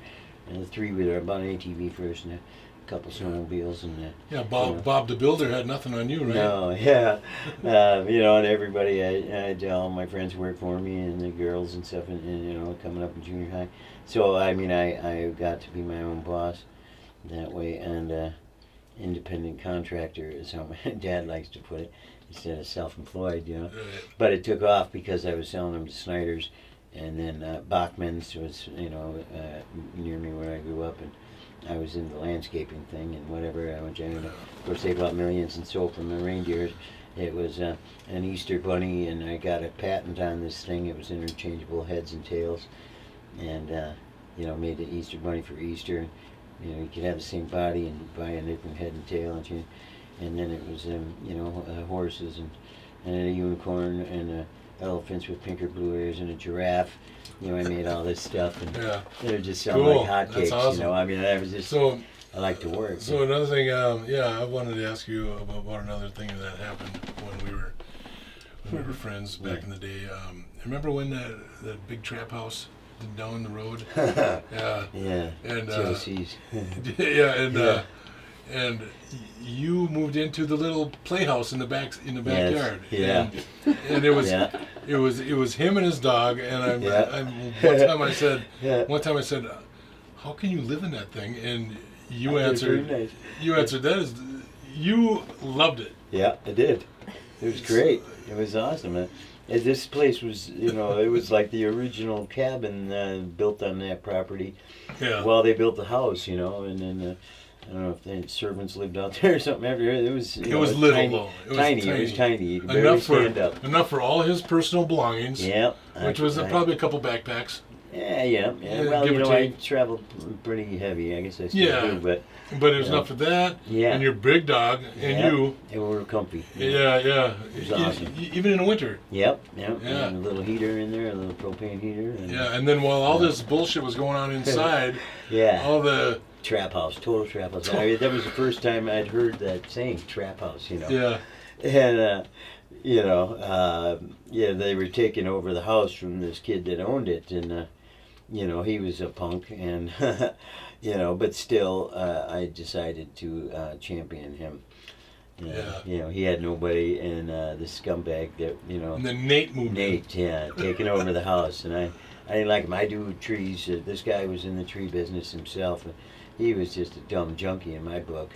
and a 3-wheeler. I bought an ATV first and a couple snowmobiles and
Yeah, Bob the Builder had nothing on you, right?
no, yeah, you know, and everybody, I had all my friends work for me and the girls and stuff, and you know, coming up in junior high. So I mean, I got to be my own boss that way, and independent contractor is how my dad likes to put it, instead of self-employed, you know.
Right.
But it took off because I was selling them to Snyder's, and then Bachman's was, you know, near me where I grew up, and I was in the landscaping thing and whatever. I went to, of course, they bought millions and sold from the reindeers. It was an Easter bunny, and I got a patent on this thing. It was interchangeable heads and tails, and you know, made the Easter bunny for Easter. You know, you could have the same body and buy a different head and tail, and then it was you know, horses and a unicorn and elephants with pink or blue ears and a giraffe. You know, I made all this stuff, and
Yeah.
they were just selling
Cool.
like hotcakes.
That's awesome.
You know, I mean, I was just
So
I like to work.
So another thing, I wanted to ask you about another thing that happened when we were friends back in the day. Remember when that big trap house down the road? Yeah.
Yeah.
And
Josie's.
yeah, and you moved into the little playhouse in the backyard.
Yeah.
And it was
Yeah.
it was him and his dog. And
Yeah.
one time I said, how can you live in that thing? And you
I did
answered,
very nice.
you loved it.
Yeah, I did. It was great. It was awesome. This place was, you know, it was like the original cabin built on that property.
Yeah.
While they built the house, you know, and then I don't know if the servants lived out there or something after. It was.
It was little
tiny,
though. It was
tiny. It was tiny. You could barely
Enough for
stand up.
enough for all his personal belongings.
Yeah.
Which was probably a couple backpacks.
Yeah.
Yeah,
Well,
give
you
or
know, I
take.
traveled pretty heavy. I guess I still
Yeah.
do, but
But it was
Yeah.
enough for that.
Yeah.
And your big dog and
Yeah.
you.
they were comfy.
Yeah.
was awesome.
Even in the winter.
Yep.
Yeah.
And a little heater in there, a little propane heater. And
Yeah. And then while all this bullshit was going on inside,
Yeah.
all the
Trap house, total trap house. I mean, that was the first time I'd heard that saying, trap house, you know.
yeah.
And, you know, they were taking over the house from this kid that owned it. And, you know, he was a punk. And, you know, but still, I decided to champion him.
Yeah.
You know, he had nobody. And the scumbag that, you know.
And then Nate moved in.
Nate, yeah, taking over the house, and I didn't like him. I do trees. This guy was in the tree business himself. He was just a dumb junkie in my book,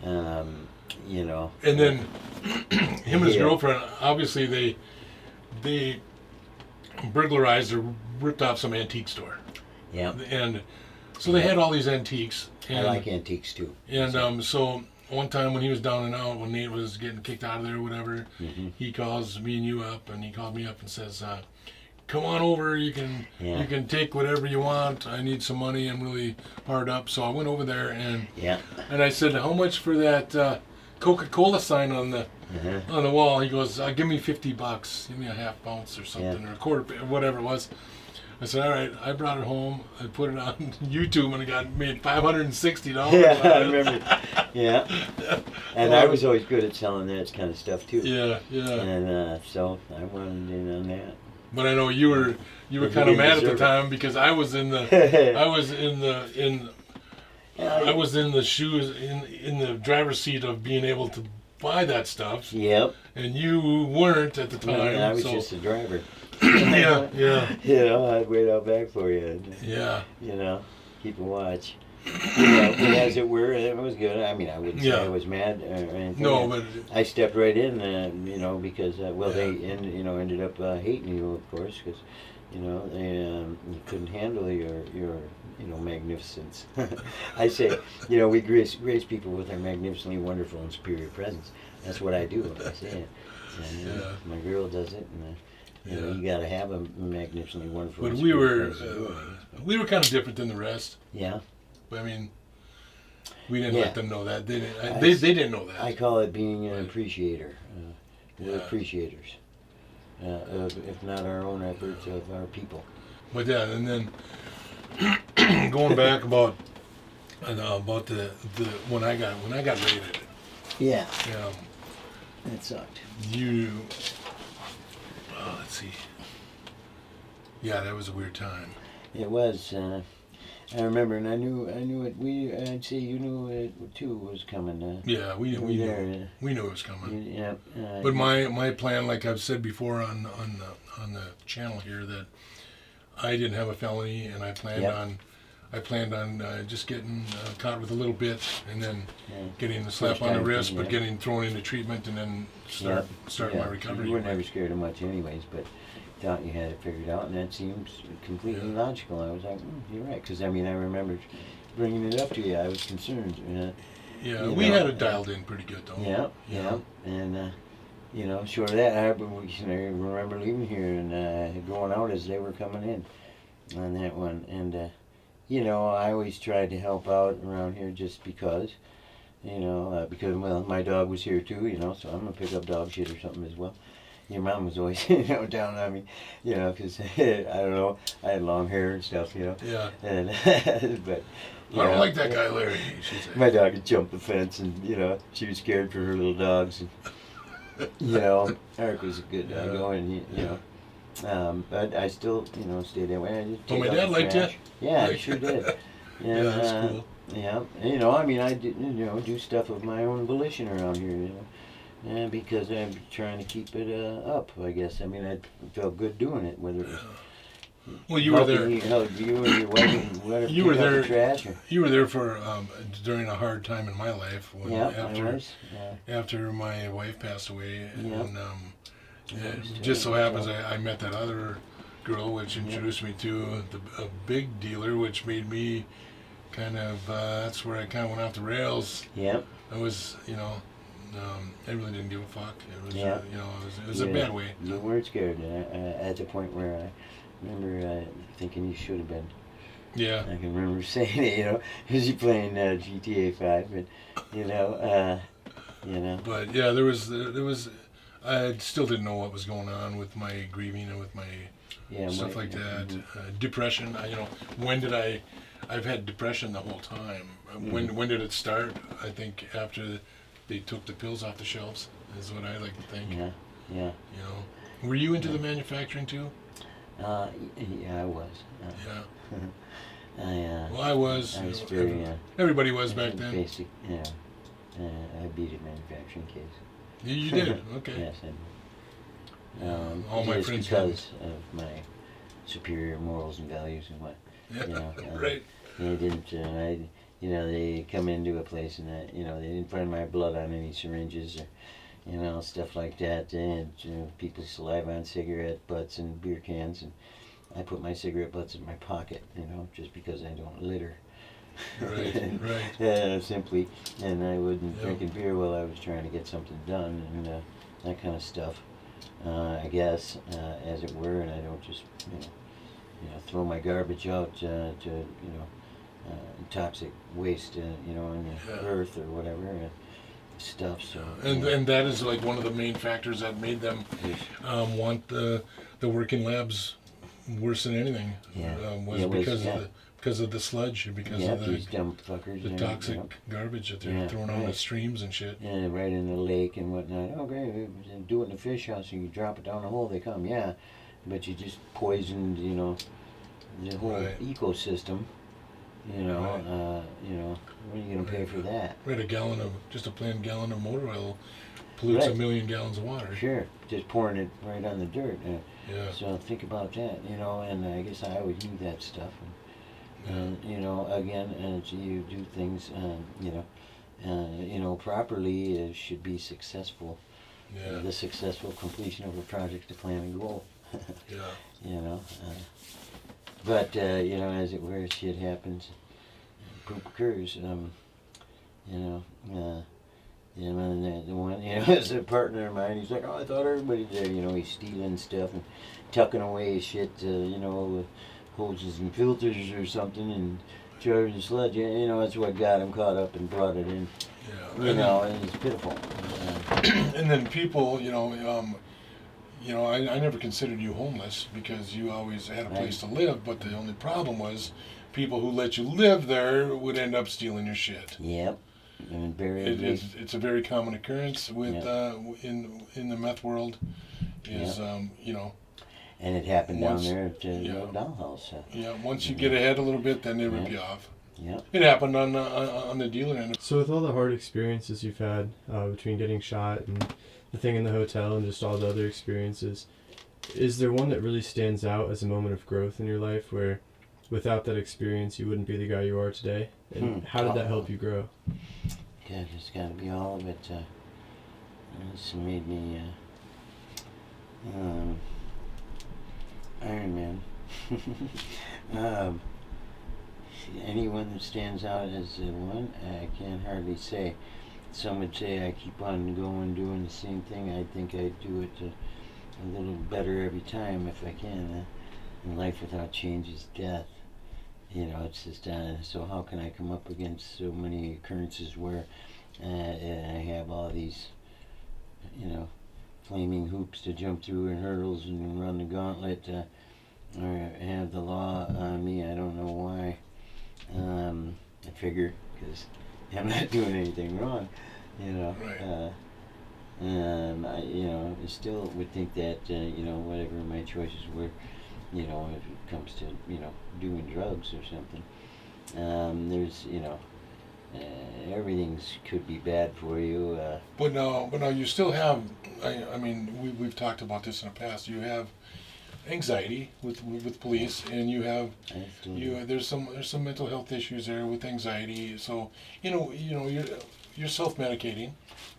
you know.
And then him and his
Yeah.
girlfriend, obviously they burglarized or ripped off some antique store.
Yeah,
And so they had all these antiques.
I
And,
like antiques too.
And so one time when he was down and out, when Nate was getting kicked out of there or whatever,
Mhm.
he calls me and you up, and he called me up and says, come on over. You can
Yeah.
you can take whatever you want. I need some money. I'm really hard up. So I went over there and
Yeah.
I said, how much for that Coca-Cola sign on the wall? He goes, give me $50. Give me a half ounce or something, or a quarter, whatever it was. I said, all right. I brought it home. I put it on YouTube, and I made $560.
Yeah,
out
I
of it.
remember. Yeah. And I was always good at selling that kind of stuff too.
Yeah, yeah.
And so I wanted in on that.
But I know you were
But you
kind of
didn't
mad at the
deserve it.
time because I was in the I was in the shoes in the driver's seat of being able to buy that stuff,
Yep.
and you weren't at the time.
I was
so
just a driver.
yeah, yeah,
You know, I'd wait out back for you. And,
yeah.
you know, keep a watch. But as it were, it was good. I mean, I wouldn't say
Yeah.
I was mad or anything.
No, but
I stepped right in, you know, because they
Yeah.
ended up hating you, of course, because they couldn't handle your magnificence. I say, we grace people with our magnificently wonderful and superior presence. That's what I do when I say it. And,
Yeah.
my girl does it, and
Yeah.
you got to have a magnificently wonderful.
but
and
we
superior
were
presence.
kind of different than the rest.
Yeah.
I mean, we didn't
Yeah.
let them know that. They didn't.
I-
They didn't know that.
I call it being an appreciator. We're
Yeah.
appreciators, of, if not our own efforts, of our people.
But yeah, and then going back about the when I got raided.
Yeah,
Yeah,
it sucked.
you. Let's see. Yeah, that was a weird time.
It was. I remember, and I knew it. I'd say you knew it too was coming.
Yeah, we
you were
knew
there.
we knew it was coming.
Yeah.
But my plan, like I've said before on the channel here, that I didn't have a felony, and I planned
Yep.
on just getting caught with a little bit, and then
Yeah.
getting the slap
First
on the
time,
wrist, but
yeah.
getting thrown into treatment, and then start my recovery.
You were never scared of much, anyways, but thought you had it figured out, and that seems completely
Yeah.
logical. I was like, you're right, because I remember bringing it up to you. I was concerned.
Yeah,
you
we
know,
had it dialed in pretty good though.
Yeah. And short of that, I remember leaving here and going out as they were coming in on that one. And I always tried to help out around here just because, because my dog was here too, so I'm gonna pick up dog shit or something as well. Your mom was always, down on me, because I don't know, I had long hair and stuff,
Yeah.
and but.
I don't like that guy, Larry. She said.
My dog had jumped the fence, and she was scared for her little dogs. And Eric was a good dog,
Yeah.
and but I still, stayed that way. I just
Oh, my
take out
dad
the
liked you?
trash. Yeah, I
Like-
sure did.
Yeah,
And,
that's cool.
Yeah, and, I did, do stuff of my own volition around here, because I'm trying to keep it up. I guess. I felt good doing it, whether it was.
Well, you were there.
You and your wife.
You were
pick up the
there.
Trash, or,
You were there for during a hard time in my life when
yeah,
after
I was.
after my wife passed away,
Yeah.
and it just so happens I met that other girl, which introduced me to a big dealer, which made me kind of that's where I kind of went off the rails.
Yep.
I was, I really didn't give a fuck. It was,
Yeah.
it was a
Yeah,
bad way.
You weren't scared at the point where I remember thinking you should have been.
Yeah.
I can remember saying it, because you playing GTA 5, but
But yeah, there was. I still didn't know what was going on with my grieving and with my stuff like that. Depression. I've had depression the whole time. When did it start? I think after they took the pills off the shelves, is what I like to think.
Yeah.
Were you into the manufacturing too?
Yeah, I was.
Yeah. Well, I was.
I was very.
Everybody was back then.
Basic, I beat a manufacturing case.
You did. Okay.
Yes, I did.
All my
just
friends
because of my superior morals and values and what.
Yeah. Right.
They didn't. They come into a place and they didn't find my blood on any syringes or, stuff like that. And people's saliva on cigarette butts and beer cans, and I put my cigarette butts in my pocket, just because I don't litter.
Right.
Simply, and I wouldn't
Yeah.
drinking beer while I was trying to get something done, and that kind of stuff. I guess, as it were, and I don't just throw my garbage out to toxic waste, in the
Yeah.
earth or whatever stuff. So
And that is like one of the main factors that made them want the working labs worse than anything.
Yeah.
Was
Yeah,
because of the sludge, because
yeah,
of
these dumb fuckers.
the toxic garbage that they're
Yeah,
throwing on the
right.
streams and shit.
Yeah, right in the lake and whatnot. Oh, great! Do it in the fish house, and you drop it down the hole. They come, yeah, but you just poisoned, the whole
Right.
ecosystem.
Right.
What are you gonna pay for that?
Right, just a plain gallon of motor oil pollutes
Right.
1 million gallons of water.
Sure, just pouring it right on the dirt.
Yeah.
So think about that, and I guess I always knew that stuff. And again, as you do things, properly, it should be successful.
Yeah.
The successful completion of a project to plan and goal.
Yeah.
But as it were, shit happens, poop occurs. And the one, as a partner of mine, he's like, oh, I thought everybody there, he's stealing stuff and tucking away his shit, with hoses and filters or something, and charging sludge. That's what got him caught up and brought it in.
Yeah.
And it's pitiful.
And then people, I never considered you homeless because you always had a place to live, but the only problem was people who let you live there would end up stealing your shit.
Yep. And invariably.
It's a very common occurrence with in the meth world.
And it happened
Once-
down there at
yeah.
Dollhouse.
Once you get ahead a little bit, then they rip you off.
Yep.
It happened on the dealer end.
So with all the hard experiences you've had between getting shot and the thing in the hotel and just all the other experiences, is there one that really stands out as a moment of growth in your life where without that experience you wouldn't be the guy you are today? And how did that help you grow?
God, it's got to be all of it. It's made me Iron Man. Anyone that stands out as one, I can't hardly say. Some would say I keep on going, doing the same thing. I think I do it a little better every time if I can. And life without change is death. It's just, so how can I come up against so many occurrences where I have all these, flaming hoops to jump through and hurdles and run the gauntlet, or have the law on me? I don't know why. I figure because I'm not doing anything wrong,
Right.
I still would think that, whatever my choices were, if it comes to, doing drugs or something, there's, everything's could be bad for you.
But no, you still have. I mean, we've talked about this in the past. You have anxiety with police, and you have
I still do.
there's some mental health issues there with anxiety. So you're self-medicating.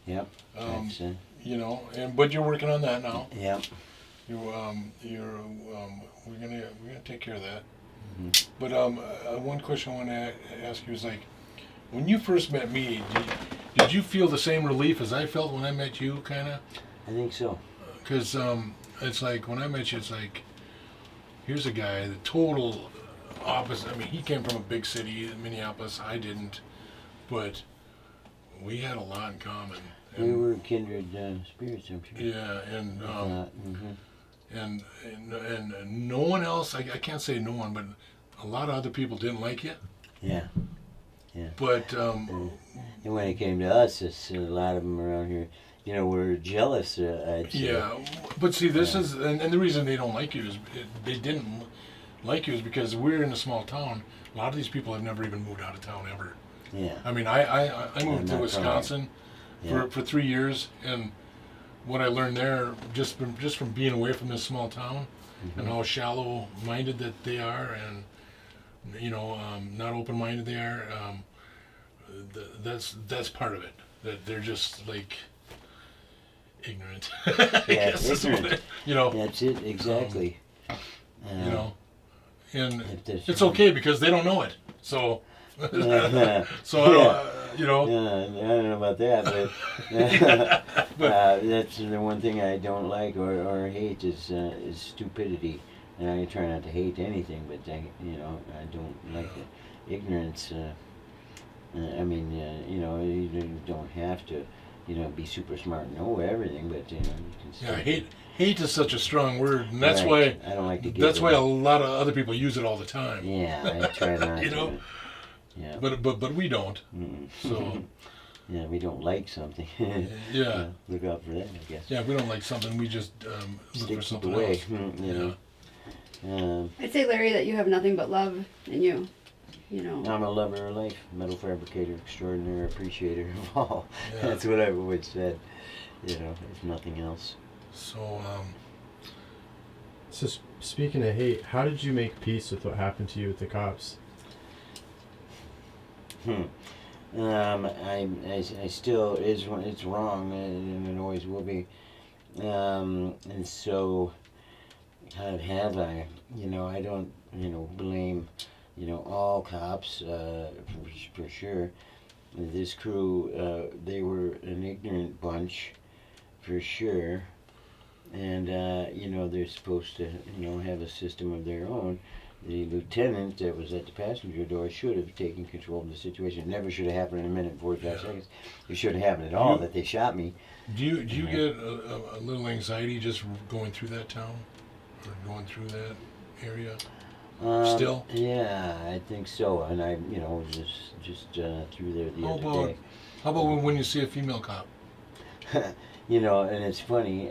Yep.
Um,
That's,
but you're working on that now.
yep.
We're gonna take care of that.
Mhm.
But one question I want to ask you is like, when you first met me, did you feel the same relief as I felt when I met you, kind of?
I think so.
Because it's like when I met you, it's like, here's a guy, the total opposite. I mean, he came from a big city, Minneapolis. I didn't, but we had a lot in common.
We were kindred spirits, I'm sure.
Yeah, and
Mhm.
and no one else. I can't say no one, but a lot of other people didn't like you.
Yeah.
But
And when it came to us, it's a lot of them around here, were jealous, I'd say.
yeah, but see, this is and the reason they don't like you is they didn't like you is because we're in a small town. A lot of these people have never even moved out of town ever.
Yeah.
I mean, I moved to
not
Wisconsin
Yeah.
for 3 years, and what I learned there just from being away from this small town and how shallow-minded that they are, and not open-minded they are. That's part of it. That they're just like ignorant. I
Yeah,
guess is what
ignorant. That's it, exactly.
and
If there's-
it's okay because they don't know it. So
Yeah.
so
Yeah.
You know.
I don't know about that, but that's the one thing I don't like or hate is stupidity. And I try not to hate anything, but I don't like the ignorance. I mean, you don't have to, be super smart and know everything, but you can.
Yeah, hate is such a strong word, and that's
Right.
why
I don't like to.
that's why a lot of other people use it all the time.
Yeah, I try not.
You
to.
know?
Yeah.
But we don't.
Mm.
So
Yeah, we don't like something.
yeah.
Look out for that, I guess.
Yeah, if we don't like something, we just look
Stick
for
it
something
away.
else.
You know.
I'd say, Larry, that you have nothing but love in you. You know.
I'm a lover of life, metal fabricator extraordinary, appreciator of all.
Yeah.
That's what I've always said. If nothing else.
So
So speaking of hate, how did you make peace with what happened to you with the cops?
I still it's wrong, and it always will be. And so, how have I? I don't blame all cops for sure. This crew, they were an ignorant bunch, for sure. And they're supposed to have a system of their own. The lieutenant that was at the passenger door should have taken control of the situation. It never should have happened in a minute and 45 seconds. It shouldn't happen at all that they shot me.
do you get a little anxiety just going through that town or going through that area? Still?
Yeah, I think so. And I, was just through there the other day.
How about when you see a female cop?
And it's funny.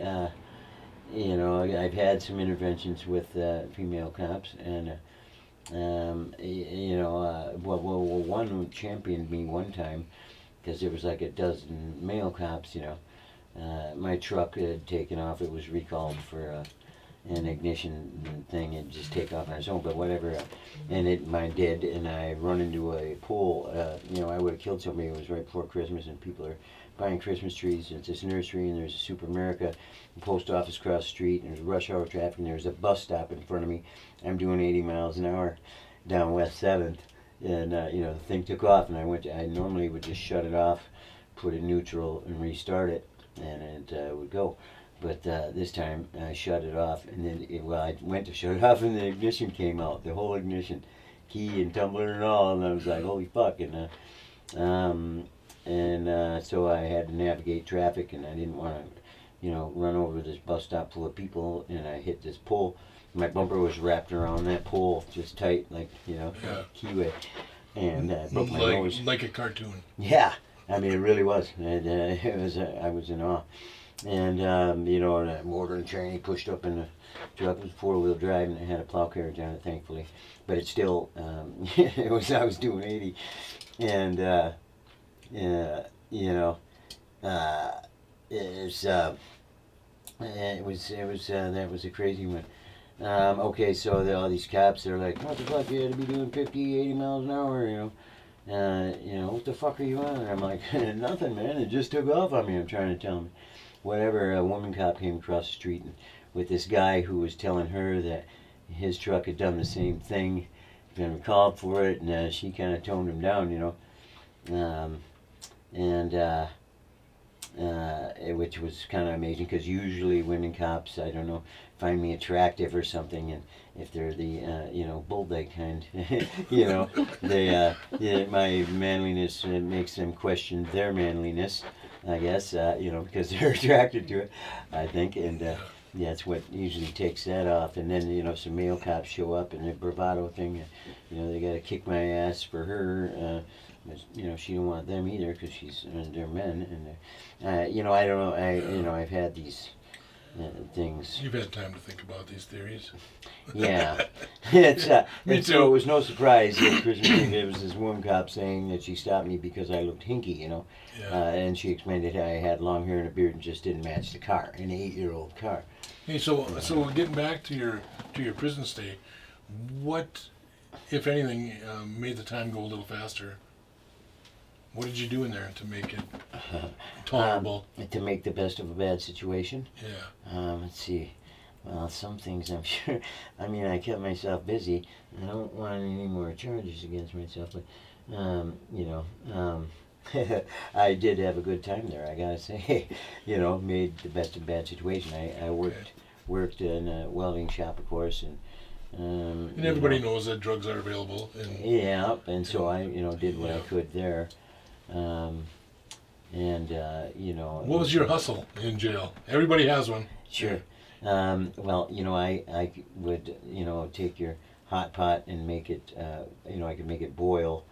I've had some interventions with female cops, and one championed me one time because there was like a dozen male cops. My truck had taken off; it was recalled for an ignition thing. It'd just take off on its own, but whatever. And mine did, and I run into a pole. I would have killed somebody. It was right before Christmas, and people are buying Christmas trees. It's this nursery, and there's a Super America, post office across the street, and there's rush hour traffic, and there's a bus stop in front of me. I'm doing 80 miles an hour down West 7th, and the thing took off, and I normally would just shut it off, put it neutral, and restart it, and it would go. But this time I shut it off, and then I went to shut it off, and the ignition came out, the whole ignition, key and tumbler and all, and I was like, holy fuck, and so I had to navigate traffic, and I didn't want to, run over this bus stop full of people, and I hit this pole. My bumper was wrapped around that pole, just tight, like, keyway, and I broke my nose.
Like a cartoon.
Yeah, I mean, it really was. I was in awe. And, and a mortar and train pushed up in the truck. It was 4-wheel drive, and it had a plow carriage on it, thankfully. But it still, I was doing 80. And, that was a crazy one. Okay, so all these cops, they're like, what the fuck, you had to be doing 50, 80 miles an hour, what the fuck are you on? And I'm like, nothing, man, it just took off on me. I'm trying to tell them. Whatever, a woman cop came across the street and with this guy who was telling her that his truck had done the same thing, been called for it, and she kind of toned him down, which was kind of amazing because usually women cops, I don't know, find me attractive or something, and if they're the bulldog kind, they my manliness makes them question their manliness, I guess, because they're attracted to it, I think, and that's what usually takes that off. And then some male cops show up and the bravado thing, they got to kick my ass for her. She don't want them either because they're men, and I don't know. I've had these things.
You've had time to think about these theories.
Yeah, it's
Me
and
too.
so it was no surprise that Christmas Eve there was this woman cop saying that she stopped me because I looked hinky,
Yeah.
and she explained that I had long hair and a beard and just didn't match the car, an 8-year-old car.
Hey, so getting back to your prison stay, what, if anything, made the time go a little faster? What did you do in there to make it tolerable?
To make the best of a bad situation.
Yeah.
Let's see. Well, some things I'm sure. I mean, I kept myself busy. I don't want any more charges against myself, but I did have a good time there, I gotta say. You know, made the best of a bad situation. I worked in a welding shop, of course, and
And everybody knows that drugs are available. And
yeah, and so I, did what I
Yeah.
could there. You know.
what was your hustle in jail? Everybody has one.
Sure. Well, I would, take your hot pot and make it, I could make it boil,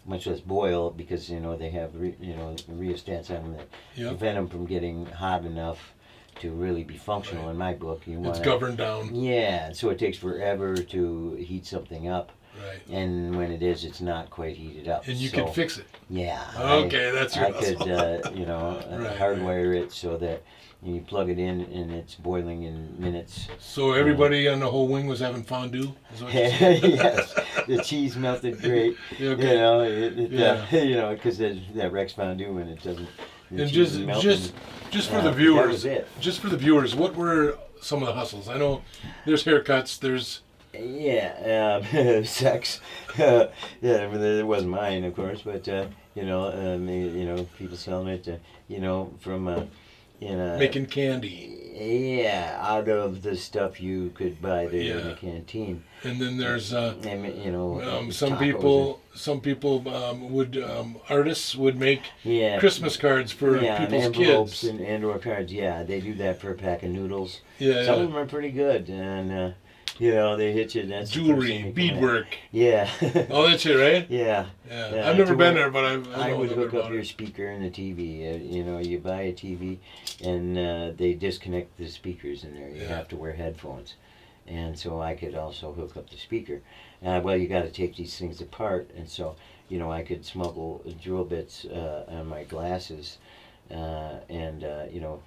much less boil, because, they have, rheostats on them that
Yep.
prevent them from getting hot enough to really be functional.
Right.
In my book, you
It's
want
governed down.
Yeah, and so it takes forever to heat something up,
Right.
and when it is, it's not quite heated up.
And you
so,
can fix it.
Yeah.
Okay, that's your
I could,
hustle. Right,
hardwire it so that you plug it in and it's boiling in minutes.
So everybody on the whole wing was having fondue? Is what you're saying?
Yes, the cheese melted great.
Yeah, okay. Yeah.
Because that Rex fondue and it doesn't. the
And
cheese
just
is melting.
just for the
That
viewers,
was it.
just for the viewers, what were some of the hustles? I know there's haircuts, there's
Yeah, sex. Yeah, I mean, it wasn't mine, of course, but people selling it, from
making candy,
Yeah, out of the stuff you could buy there in
Yeah.
the canteen.
and then there's
And,
some
tacos
people would artists would make
and, yeah,
Christmas cards for
and
people's
envelopes
kids.
and or cards. Yeah, they do that for a pack of noodles.
Yeah,
Some of
yeah.
them are pretty good, and they hit you. That's the first thing
Jewelry,
you come at.
beadwork.
Yeah.
Oh, that's it, right?
Yeah.
Yeah.
Yeah,
I've never
to
been
where
there, but I
I
know a
would
little
hook
bit
up
about
your
it.
speaker and the TV. You buy a TV, and they disconnect the speakers in there. You
Yeah.
have to wear headphones, and so I could also hook up the speaker. Well, you got to take these things apart, and so I could smuggle drill bits on my glasses, and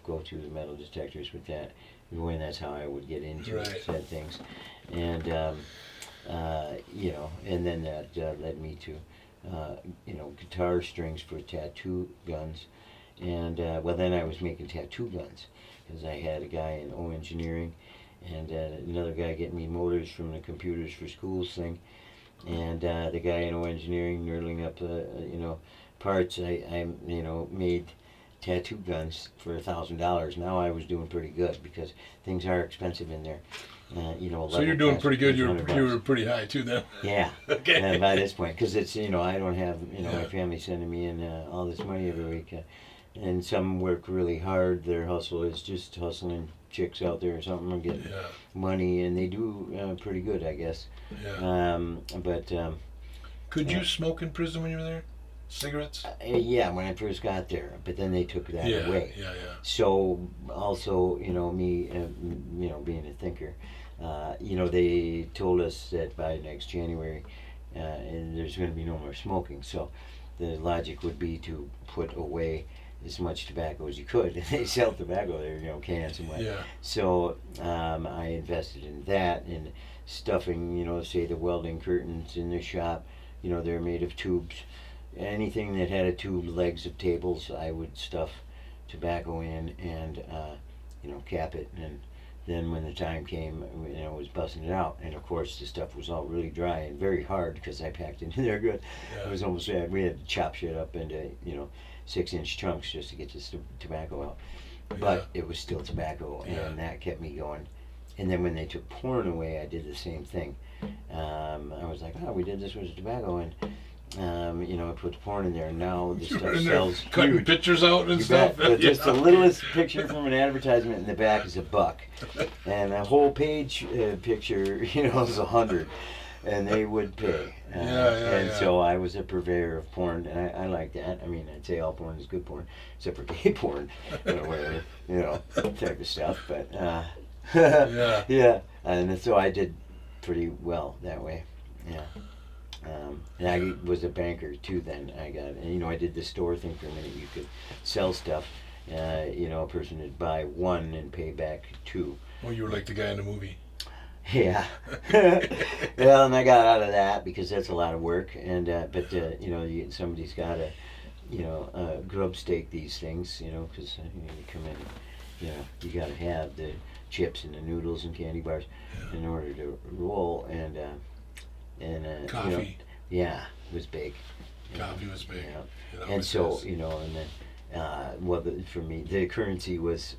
go to the metal detectors with that. And that's how I would get into
Right.
said things, and and then that led me to. Guitar strings for tattoo guns. And, then I was making tattoo guns because I had a guy in O Engineering and another guy getting me motors from the Computers for Schools thing. And the guy in O Engineering nerdling up, parts. I made tattoo guns for $1,000. Now I was doing pretty good because things are expensive in there.
So you're doing pretty good. You
$100.
were pretty high too then.
Yeah.
Okay.
And by this point, because it's I don't have my
Yeah.
family sending me in all this money every week, and some work really hard. Their hustle is just hustling chicks out there or something and getting
Yeah.
money, and they do pretty good, I guess.
Yeah.
But
Could you smoke in prison when you were there? Cigarettes?
yeah, when I first got there, but then they took that
Yeah.
away.
Yeah.
So also, me, being a thinker, they told us that by next January, and there's going to be no more smoking. So the logic would be to put away as much tobacco as you could. They sell tobacco there, cans and what.
Yeah.
So I invested in that and stuffing, say the welding curtains in the shop, they're made of tubes. Anything that had a tube, legs of tables, I would stuff tobacco in and cap it, and then when the time came, I was busting it out, and of course the stuff was all really dry and very hard because I packed it in there good.
Yeah.
It was almost we had to chop shit up into 6-inch chunks just to get this tobacco out, but it was still tobacco,
Yeah.
and that kept me going. And then when they took porn away, I did the same thing. I was like, oh, we did this with tobacco, and I put the porn in there, and now the
You were
stuff
in there
sells
cutting
huge.
pictures out and
You
stuff.
bet. But
Yeah.
just the littlest picture from an advertisement in the back is $1, and a whole page picture, is 100, and they would pay. And
yeah.
so I was a purveyor of porn, and I like that. I mean, I'd say all porn is good porn, except for gay porn, whatever, type of stuff. But
Yeah.
yeah, and so I did pretty well that way. Yeah. And I was a banker too then. I did the store thing for a minute. You could sell stuff. A person would buy one and pay back 2.
Well, you were like the guy in the movie.
Yeah. Well, and I got out of that because that's a lot of work. And but somebody's got to grub stake these things. Because you come in. You got to have the chips and the noodles and candy bars in order to roll. And
Coffee.
yeah, it was big.
Coffee was big.
Yeah.
It
And
always
so,
is.
you know, and then, for me, the currency was,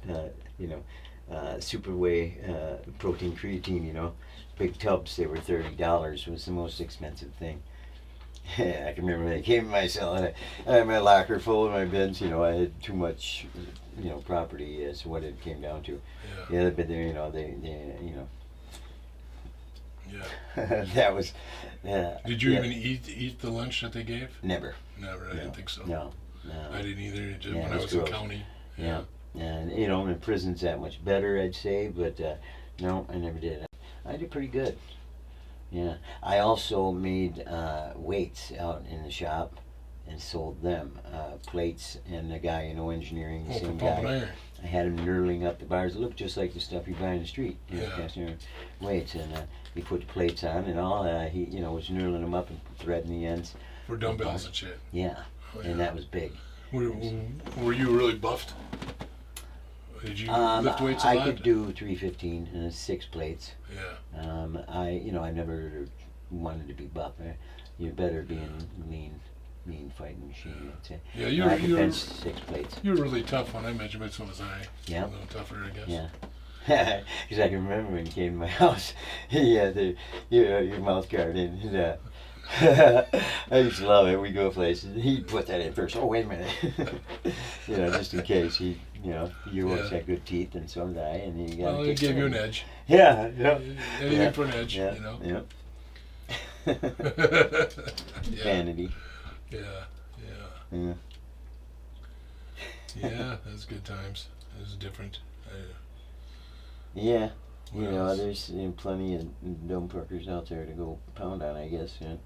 Superway protein creatine, you know. Big tubs, they were $30, was the most expensive thing. I can remember they came to my cell and I had my locker full of my bins, you know, I had too much, property is what it came down to.
Yeah.
Yeah, but they,
Yeah.
that was,
Did you
yeah,
even eat the lunch that they gave?
never.
Never. I
No,
didn't think so.
No.
I didn't either. Just
Yeah,
when
it
I
was
was in
gross.
county.
Yeah. And, in prison's that much better, I'd say, but, no, I never did. I did pretty good. Yeah. I also made, weights out in the shop and sold them, plates, and the guy, engineering, the
Oh, for
same
pumping
guy.
iron.
I had him knurling up the bars. It looked just like the stuff you buy in the street,
Yeah.
cast iron weights. And, he put the plates on and all, he, was knurling them up and threading the ends.
For dumbbells and shit.
Yeah.
Oh, yeah.
And that was big.
Were you really buffed? Did you lift weights a
I
lot?
could do 315 and 6 plates.
Yeah.
I never wanted to be buff. You're better being mean fighting machine, I'd say.
Yeah,
And I could
you're
bench 6 plates.
you were really tough when I met you, but so was I.
Yeah.
A little tougher, I guess.
Yeah. Because I can remember when you came to my house, he had your mouth guard in. And, I used to love it. We go places. He'd put that in first. Oh, wait a minute. Just in case he, you always
Yeah.
had good teeth, and so did I. And you got.
Well, it gave you an edge.
Yeah. Yeah.
Anything
Yeah.
for an edge,
Yeah.
you know.
Yeah.
Yeah.
Vanity.
Yeah.
Yeah.
Yeah, that's good times. It was different.
Yeah.
What else?
There's plenty of dumb fuckers out there to go pound on, I guess. That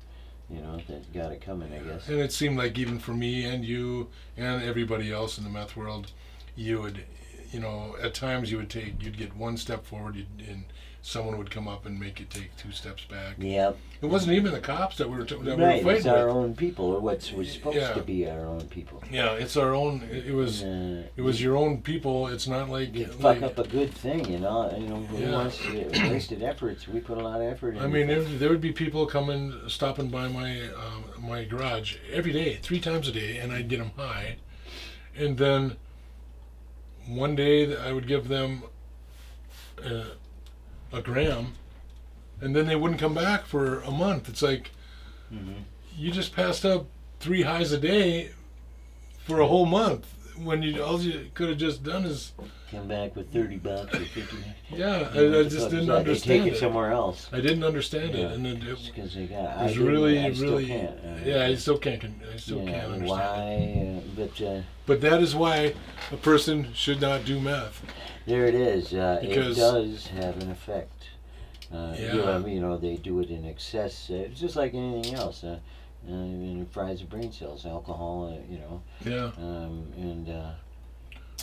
got it coming, I guess.
And it seemed like even for me and you and everybody else in the meth world, you would, at times you'd get one step forward, and someone would come up and make you take 2 steps back.
Yep.
It wasn't even the cops that we were
Right,
fighting
it's our
with.
own people, or what's supposed
Yeah.
to be our own people.
Yeah, it's our own. It was your own people. It's not like
You fuck up a good thing, who
Yeah.
wants to wasted efforts. We put a lot of effort in.
I mean, there would be people stopping by my garage every day, 3 times a day, and I'd get them high. And then one day I would give them a gram, and then they wouldn't come back for a month. It's like you just passed up 3 highs a day for a whole month when all you could have just done is
come back with $30 or $50.
yeah.
You know,
I just didn't
they
understand
take it
it.
somewhere else.
I didn't understand it,
Yeah.
and it
Because they got.
was
I didn't,
really,
I still
really.
can't.
Yeah, I still can't. I still
yeah,
can't understand it.
why?
But that is why a person should not do meth.
There it is. It
Because-
does have an effect.
Yeah.
They do it in excess. It's just like anything else. It fries the brain cells. Alcohol.
Yeah.
And.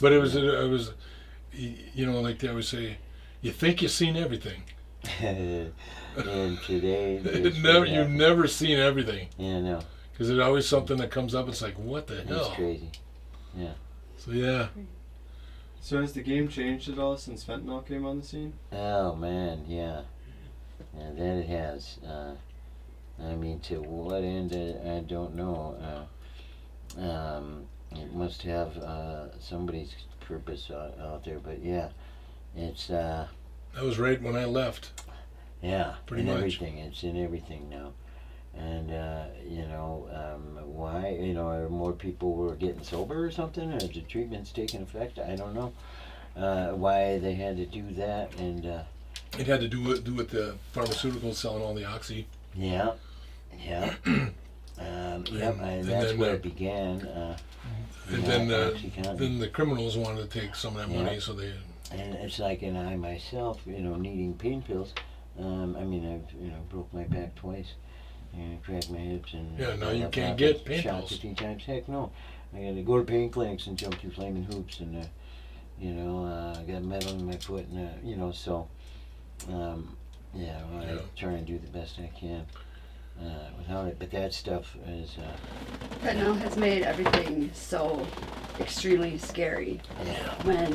But it was, like they always say, you think you've seen everything.
And today.
You've never seen everything.
Yeah, no.
Because there's always something that comes up. It's like, what the
It's
hell?
crazy.
So yeah.
So has the game changed at all since fentanyl came on the scene?
Oh man, yeah. And that it has. To what end? I don't know. It must have somebody's purpose out there, but yeah, it's
That was right when I left. Pretty
in
much.
everything. It's in everything now, and why? Are more people were getting sober or something, or the treatment's taking effect? I don't know. Why they had to do that, and
It had to do with the pharmaceuticals selling all the oxy.
yeah. And that's
then,
where it began.
And
OxyContin.
then the criminals wanted to take some of that money,
Yeah.
so they.
And it's like, and I myself, needing pain pills. I've broke my back twice, and cracked my hips, and
Yeah, now you
I've
can't
got
get pain
shot
pills.
15 times. Heck no, I got to go to pain clinics and jump through flaming hoops, and I got metal in my foot, and so, I
Yeah.
try and do the best I can without it. But that stuff is,
Fentanyl has made everything so extremely scary when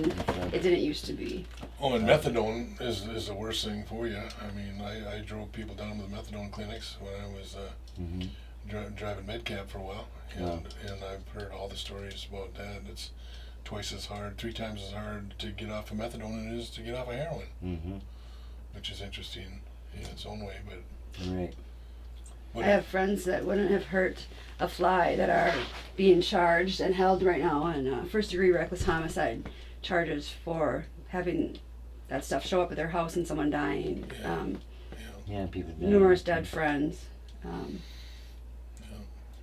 it didn't used to be.
Oh, and methadone is the worst thing for you. I mean, I drove people down to the methadone clinics when I was driving medcab for a while, and I've heard all the stories about that. It's twice as hard, 3 times as hard to get off of methadone than it is to get off of heroin,
Mm-hmm.
which is interesting in its own way. But
Right.
I have friends that wouldn't have hurt a fly that are being charged and held right now on first-degree reckless homicide charges for having that stuff show up at their house and someone dying.
Yeah, people.
Numerous dead friends.
Yeah.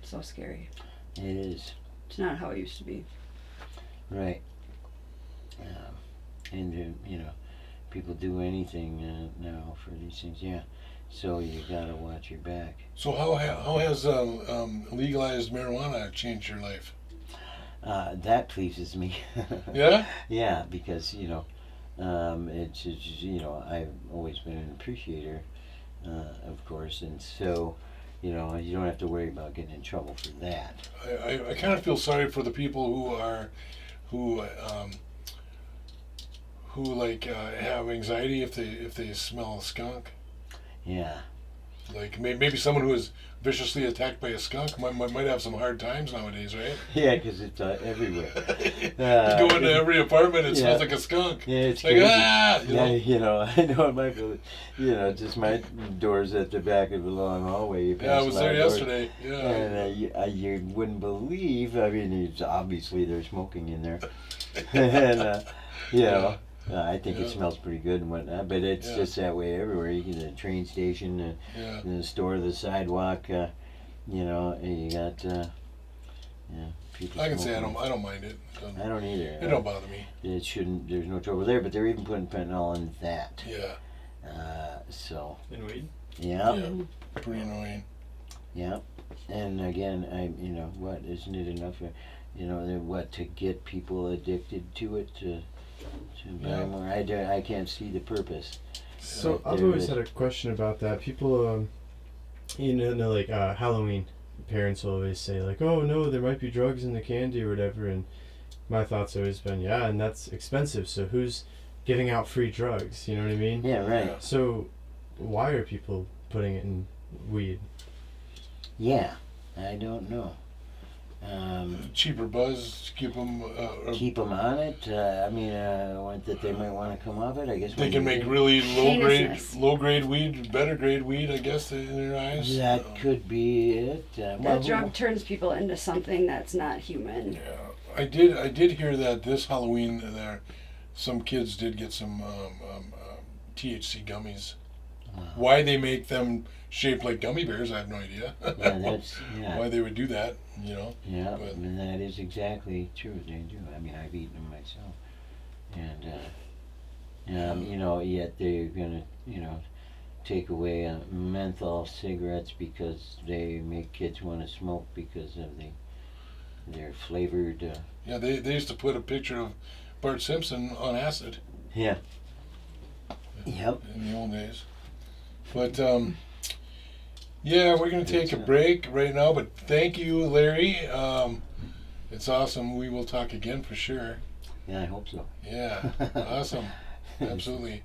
So scary.
It is.
It's not how it used to be.
Right. And people do anything now for these things. Yeah. So you gotta watch your back.
So how has legalized marijuana changed your life?
That pleases me.
Yeah.
Yeah, because it's I've always been an appreciator, of course, and so you don't have to worry about getting in trouble for that.
I kind of feel sorry for the people who have anxiety if they smell a skunk.
Yeah.
Like maybe someone who is viciously attacked by a skunk might have some hard times nowadays, right?
Yeah, because it's everywhere.
You go into every apartment, it smells like a skunk.
Yeah, it's
Like,
crazy.
I
know it might be, just my door's at the back of a long hallway. You
Yeah, I
pass
was
a lot
there
of doors,
yesterday. Yeah.
And you wouldn't believe. I mean, it's obviously they're smoking in there, and I think it
Yeah.
smells pretty good and whatnot. But it's
Yeah.
just that way everywhere. You get the train station,
Yeah.
the store, the sidewalk. And you got people.
I can say
smoking.
I don't mind it.
I don't either.
It don't bother me.
It shouldn't. There's no trouble there, but they're even putting fentanyl in that.
Yeah.
So
And weed?
yeah,
Yeah. Pretty annoying.
yeah. And again, what isn't it enough? To get people addicted to it to buy
Yeah.
more? I can't see the purpose.
So
Yeah,
I've
there
always
is.
had a question about that. People, like Halloween, parents will always say like, "Oh no, there might be drugs in the candy or whatever," and my thoughts always been, "Yeah, and that's expensive. So who's giving out free drugs?" You know what I mean?
Yeah, right.
Yeah.
So why are people putting it in weed?
Yeah, I don't know.
Cheaper buzz, keep them.
Keep them on it. That they might want to come off it. I guess
They
when
can
you
make
get-
really
Heinousness.
low grade weed, better grade weed, I guess, in their eyes.
That could be it.
That drug turns people into something that's not human.
Yeah, I did hear that this Halloween some kids did get some THC gummies.
Wow.
Why they make them shaped like gummy bears, I have no idea.
Yeah.
Why they would do that,
Yeah,
But-
and that is exactly true. They do. I mean, I've eaten them myself, and yet they're gonna, take away menthol cigarettes because they make kids want to smoke because of they're flavored.
Yeah, they used to put a picture of Bart Simpson on acid
Yeah. Yep.
in the old days. But yeah, we're gonna take a break right now. But thank you, Larry. It's awesome. We will talk again for sure.
Yeah, I hope so.
Yeah, awesome. Absolutely.